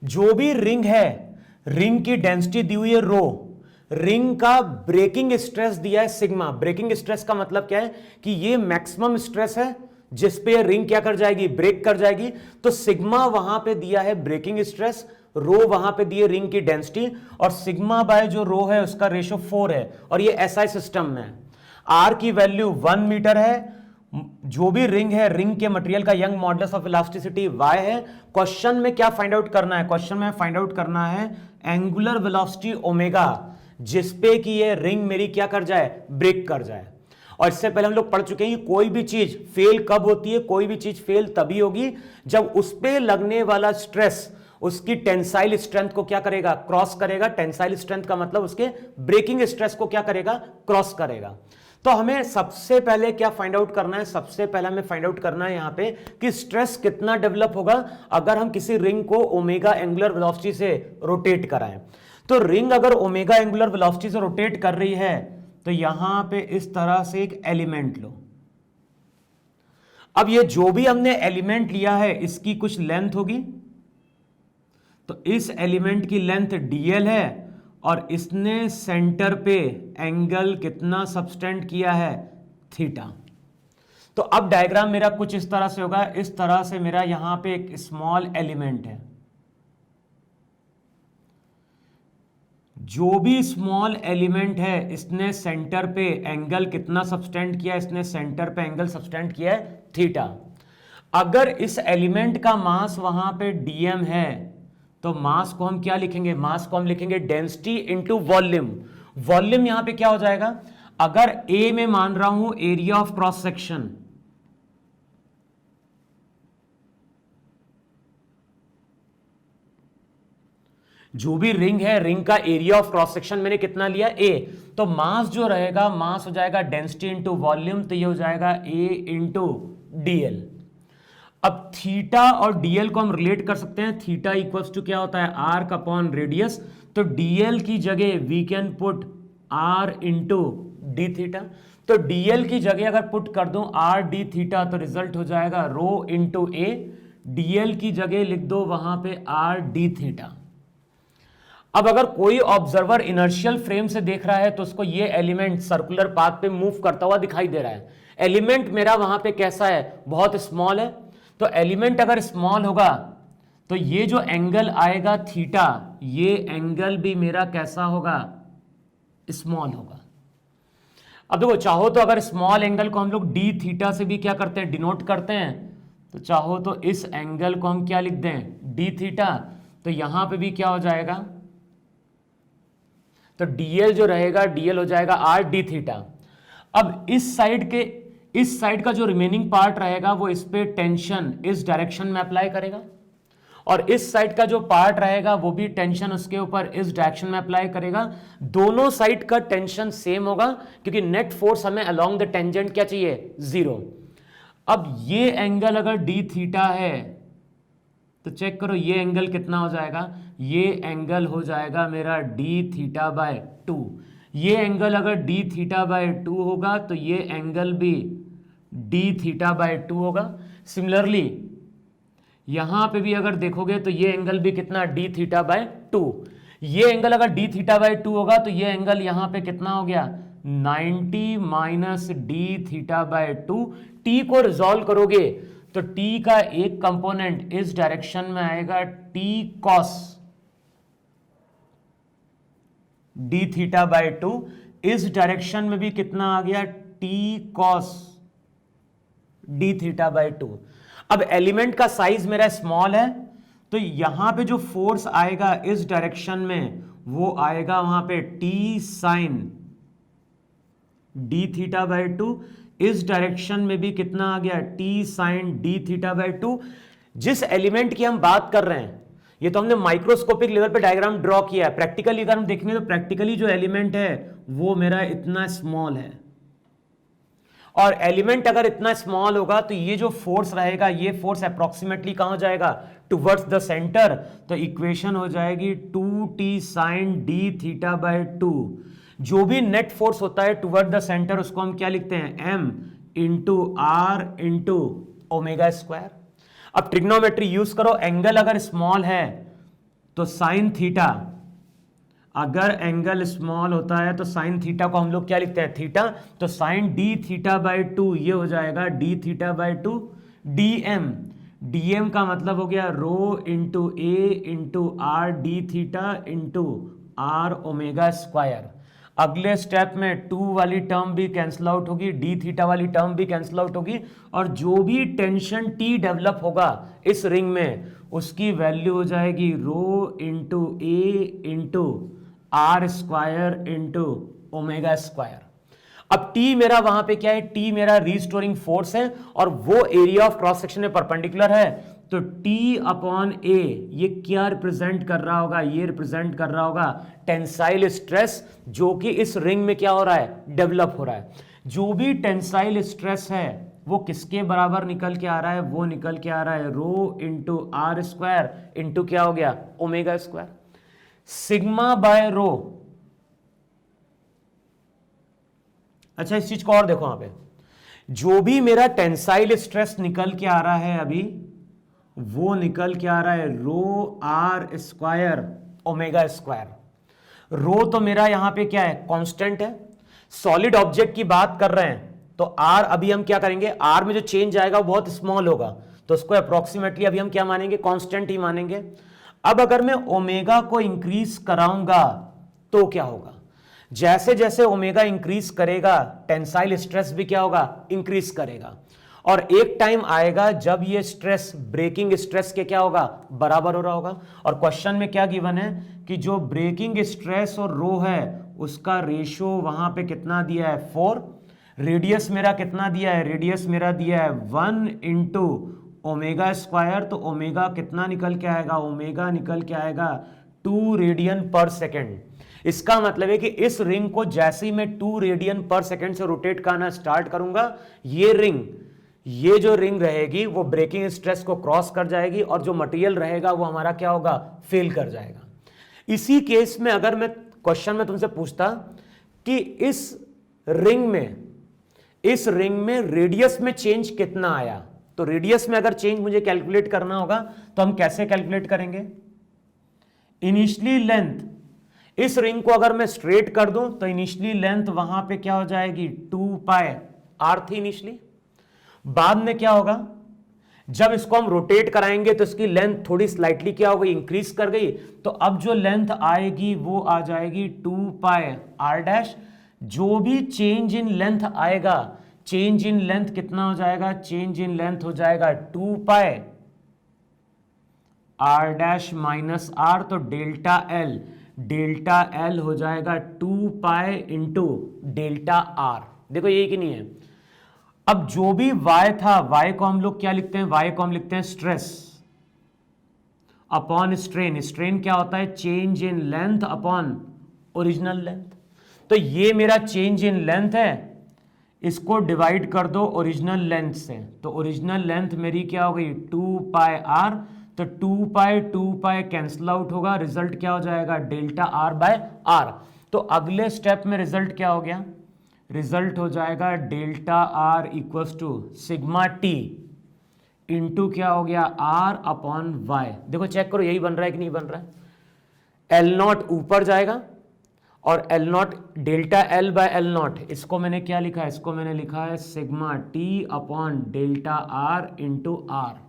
जो भी रिंग है, रिंग की डेंसिटी दी हुई है रो, रिंग का ब्रेकिंग स्ट्रेस दिया है सिग्मा। ब्रेकिंग स्ट्रेस का मतलब क्या है कि ये मैक्सिमम स्ट्रेस है जिस पे रिंग क्या कर जाएगी, ब्रेक कर जाएगी। तो सिग्मा वहां पे दिया है ब्रेकिंग स्ट्रेस, रो वहां पे दिए रिंग की डेंसिटी, और सिग्मा बाय जो रो है उसका रेशो 4 है, और ये एसआई सिस्टम में। आर की वैल्यू 1 मीटर है। जो भी रिंग है, रिंग के मटेरियल का young modulus of elasticity y है। क्वेश्चन में क्या फाइंड आउट करना है, क्वेश्चन में फाइंड आउट करना है एंगुलर वेलोसिटी ओमेगा, जिसपे कि ये रिंग मेरी क्या कर जाए, ब्रेक कर जाए। और इससे पहले हम लोग पढ़ चुके हैं कि कोई भी चीज फेल कब होती है, कोई भी चीज फेल तभी होगी जब उस पे लगने वाला स्ट्रेस उसकी टेंसाइल स्ट्रेंथ को क्या करेगा, क्रॉस करेगा। टेंसाइल स्ट्रेंथ का मतलब उसके ब्रेकिंग स्ट्रेस को क्या करेगा, क्रॉस करेगा। तो हमें सबसे पहले क्या फाइंड आउट करना है, सबसे पहले हमें फाइंड आउट करना है यहां पे कि स्ट्रेस कितना डेवलप होगा अगर हम किसी रिंग को ओमेगा एंगुलर वेलोसिटी से रोटेट कराएं। तो रिंग अगर ओमेगा एंगुलर वेलोसिटी से रोटेट कर रही है तो यहां पे इस तरह से एक एलिमेंट लो। अब ये जो भी हमने एलिमेंट लिया है इसकी कुछ लेंथ होगी, तो इस एलिमेंट की लेंथ dl है, और इसने सेंटर पे एंगल कितना सबस्टेंड किया है, थीटा। तो अब डायग्राम मेरा कुछ इस तरह से होगा, इस तरह से मेरा यहां पे एक स्मॉल एलिमेंट है। जो भी स्मॉल एलिमेंट है इसने सेंटर पे एंगल कितना सबस्टेंड किया, इसने सेंटर पे एंगल सबस्टेंड किया है थीटा। अगर इस एलिमेंट का मास वहां पे dm है तो मास को हम क्या लिखेंगे, मास को हम लिखेंगे डेंसिटी इंटू वॉल्यूम। वॉल्यूम यहां पे क्या हो जाएगा, अगर A में मान रहा हूं एरिया ऑफ क्रॉस सेक्शन, जो भी रिंग है रिंग का एरिया ऑफ क्रॉस सेक्शन मैंने कितना लिया, A, तो मास जो रहेगा, मास हो जाएगा डेंसिटी इंटू वॉल्यूम, तो ये हो जाएगा A इंटू DL। अब थीटा और डीएल को हम रिलेट कर सकते हैं। थीटा इक्वल्स टू क्या होता है, आर्क अपॉन रेडियस। तो डीएल की जगह we can put R into D theta. तो डीएल की जगह अगर पुट कर दूं आर डी थीटा तो रिजल्ट हो जाएगा रो इंटू ए। डीएल की जगह लिख दो वहां पे आर डी थीटा। अब अगर कोई ऑब्जर्वर इनर्शियल फ्रेम से देख रहा है तो उसको ये एलिमेंट सर्कुलर पाथ पे मूव करता हुआ दिखाई दे रहा है। एलिमेंट मेरा वहां पे कैसा है, बहुत स्मॉल है। तो एलिमेंट अगर स्मॉल होगा तो ये जो एंगल आएगा थीटा, ये एंगल भी मेरा कैसा होगा, स्मॉल होगा। अब देखो, चाहो तो अगर स्मॉल एंगल को हम लोग डी थीटा से भी क्या करते हैं, डिनोट करते हैं। तो चाहो तो इस एंगल को हम क्या लिख दें, डी थीटा। तो यहां पे भी क्या हो जाएगा, तो डीएल जो रहेगा, डीएल हो जाएगा आर डी थीटा। अब इस साइड का जो रिमेनिंग पार्ट रहेगा वो इस पे टेंशन इस डायरेक्शन में अप्लाई करेगा, और इस साइड का जो पार्ट रहेगा वो भी टेंशन उसके ऊपर इस डायरेक्शन में अप्लाई करेगा। दोनों साइड का टेंशन सेम होगा क्योंकि नेट फोर्स हमें अलोंग द टेंजेंट क्या चाहिए, 0। अब ये एंगल अगर डी थीटा है तो चेक करो ये एंगल कितना हो जाएगा, ये एंगल हो जाएगा मेरा डी थीटा बाय 2। ये एंगल अगर डी थीटा बाय 2 होगा तो ये एंगल भी डी थीटा बाय 2 होगा। सिमिलरली यहां पे भी अगर देखोगे तो ये एंगल भी कितना, डी थीटा बाय 2। ये एंगल अगर डी थीटा बाय 2 होगा तो ये एंगल यहां पे कितना हो गया, 90 minus D theta by 2। T को रिजॉल्व करोगे तो टी का एक कंपोनेंट इस डायरेक्शन में आएगा T cos D theta by 2। इस डायरेक्शन में भी कितना आ गया, T cos D theta by 2। अब एलिमेंट का साइज मेरा स्मॉल है तो यहां पे जो फोर्स आएगा इस डायरेक्शन में वो आएगा वहां पे T sine D theta by 2। इस डायरेक्शन में भी कितना आ गया, T sine D theta by 2। जिस एलिमेंट की हम बात कर रहे हैं ये तो हमने माइक्रोस्कोपिक लेवल पे डायग्राम ड्रॉ किया है। प्रैक्टिकली अगर हम देखेंगे तो प्रैक्टिकली जो एलिमेंट है वो मेरा इतना स्मॉल है, और एलिमेंट अगर इतना स्मॉल होगा तो ये जो फोर्स रहेगा ये फोर्स अप्रोक्सीमेटली कहां जाएगा, टुवर्ड्स द सेंटर। तो इक्वेशन हो जाएगी 2t sign D theta by 2। जो भी नेट फोर्स होता है टुवर्ड द सेंटर उसको हम क्या लिखते हैं, m into R into omega square. अब ट्रिग्नोमेट्री यूज करो, एंगल अगर स्मॉल है तो साइन थीटा अगर एंगल स्मॉल होता है तो साइन थीटा को हम लोग क्या लिखते हैं, थीटा। तो साइन डी थीटा बाई 2 ये हो जाएगा D theta by 2 DM. DM का मतलब हो गया rho into A into R D theta into R omega square. अगले स्टेप में 2 वाली टर्म भी कैंसिल आउट होगी, डी थीटा वाली टर्म भी कैंसिल आउट होगी, और जो भी टेंशन टी डेवलप होगा इस रिंग में उसकी वैल्यू हो जाएगी rho into A into R square into omega square. अब टी मेरा वहां पे क्या है, टी मेरा रीस्टोरिंग फोर्स है और वो एरिया ऑफ क्रॉस सेक्शन में परपेंडिकुलर है। तो टी अपॉन ए ये क्या रिप्रेजेंट कर रहा होगा, ये रिप्रेजेंट कर रहा होगा टेंसाइल स्ट्रेस जो कि इस रिंग में क्या हो रहा है, डेवलप हो रहा है। जो भी टेंसाइल स्ट्रेस है वो किसके बराबर निकल के आ रहा है, वो निकल के आ रहा है rho into R square into क्या हो गया, ओमेगा स्क्वायर। सिग्मा बाय रो। अच्छा इस चीज को और देखो, यहां पे जो भी मेरा टेंसाइल स्ट्रेस निकल के आ रहा है अभी, वो निकल के आ रहा है रो आर स्क्वायर ओमेगा स्क्वायर। रो तो मेरा यहां पे क्या है, कांस्टेंट है। सॉलिड ऑब्जेक्ट की बात कर रहे हैं तो आर अभी हम क्या करेंगे, आर में जो चेंज आएगा वो बहुत स्मॉल होगा, तो उसको अप्रोक्सीमेटली अभी हम क्या मानेंगे, कांस्टेंट ही मानेंगे। अब अगर मैं ओमेगा को इंक्रीज कराऊंगा तो क्या होगा, जैसे जैसे ओमेगा इंक्रीज करेगा टेंसाइल स्ट्रेस भी क्या होगा, इंक्रीज करेगा। और एक टाइम आएगा जब ये स्ट्रेस ब्रेकिंग स्ट्रेस के क्या होगा, बराबर हो रहा होगा। और क्वेश्चन में क्या गिवन है कि जो ब्रेकिंग स्ट्रेस और रो है उसका रेशियो वहां पे कितना दिया है, 4। रेडियस मेरा कितना दिया है, रेडियस मेरा दिया है 1 इंटू ओमेगा स्क्वायर। तो ओमेगा कितना निकल के आएगा, ओमेगा निकल के आएगा 2 रेडियन पर सेकेंड। इसका मतलब है कि इस रिंग को जैसे ही मैं 2 रेडियन पर सेकेंड से रोटेट करना स्टार्ट करूंगा, ये रिंग, ये जो रिंग रहेगी वो ब्रेकिंग स्ट्रेस को क्रॉस कर जाएगी और जो मटेरियल रहेगा वो हमारा क्या होगा, फेल कर जाएगा। इसी केस में अगर मैं क्वेश्चन में तुमसे पूछता कि इस रिंग में रेडियस में चेंज कितना आया, तो रेडियस में अगर चेंज मुझे कैलकुलेट करना होगा तो हम कैसे कैलकुलेट करेंगे। इनिशियली लेंथ, इस रिंग को अगर मैं स्ट्रेट कर दूं तो इनिशियली लेंथ वहां पे क्या हो जाएगी, 2 पाई आर थी इनिशियली। बाद में क्या होगा, जब इसको हम रोटेट कराएंगे तो इसकी लेंथ थोड़ी स्लाइटली क्या हो गई, इंक्रीज कर गई। तो अब जो लेंथ आएगी वो आ जाएगी 2 पाई आर डैश। जो भी चेंज इन लेंथ आएगा, चेंज इन लेंथ कितना हो जाएगा, चेंज इन लेंथ हो जाएगा 2 pi R dash minus R. तो डेल्टा एल हो जाएगा 2 पाई इंटू डेल्टा आर। देखो यही कि नहीं है। अब जो भी y था, y को हम लोग क्या लिखते हैं, y को हम लिखते हैं स्ट्रेस अपॉन स्ट्रेन। स्ट्रेन क्या होता है, change in length upon original length. तो ये मेरा चेंज इन लेंथ है, इसको डिवाइड कर दो ओरिजिनल लेंथ से, तो ओरिजिनल लेंथ मेरी क्या हो गई, 2 पाई आर। तो 2 पाई कैंसिल आउट होगा, रिजल्ट क्या हो जाएगा, डेल्टा आर बाय आर। तो अगले स्टेप में रिजल्ट क्या हो गया, रिजल्ट हो जाएगा delta R equals to sigma T into क्या हो गया, आर अपॉन वाई। देखो चेक करो यही बन रहा है कि नहीं बन रहा है। एल नॉट ऊपर जाएगा और L naught delta L by L naught, इसको मैंने क्या लिखा है, इसको मैंने लिखा है sigma T upon delta R into R.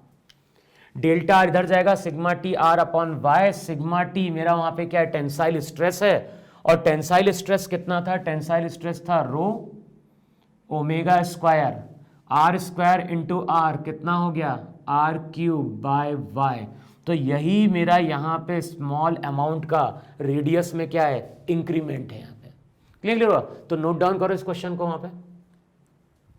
Delta R इधर जाएगा, sigma T R upon Y. Sigma T मेरा वहां पे क्या है, टेंसाइल स्ट्रेस है, और टेंसाइल स्ट्रेस कितना था, टेंसाइल स्ट्रेस था rho omega square R square into R, कितना हो गया, आर क्यूब बाय वाई। तो यही मेरा यहाँ पे स्मॉल अमाउंट का रेडियस में क्या है, इंक्रीमेंट है यहाँ पे। क्लियर हुआ। तो नोट डाउन करो इस क्वेश्चन को वहां पे।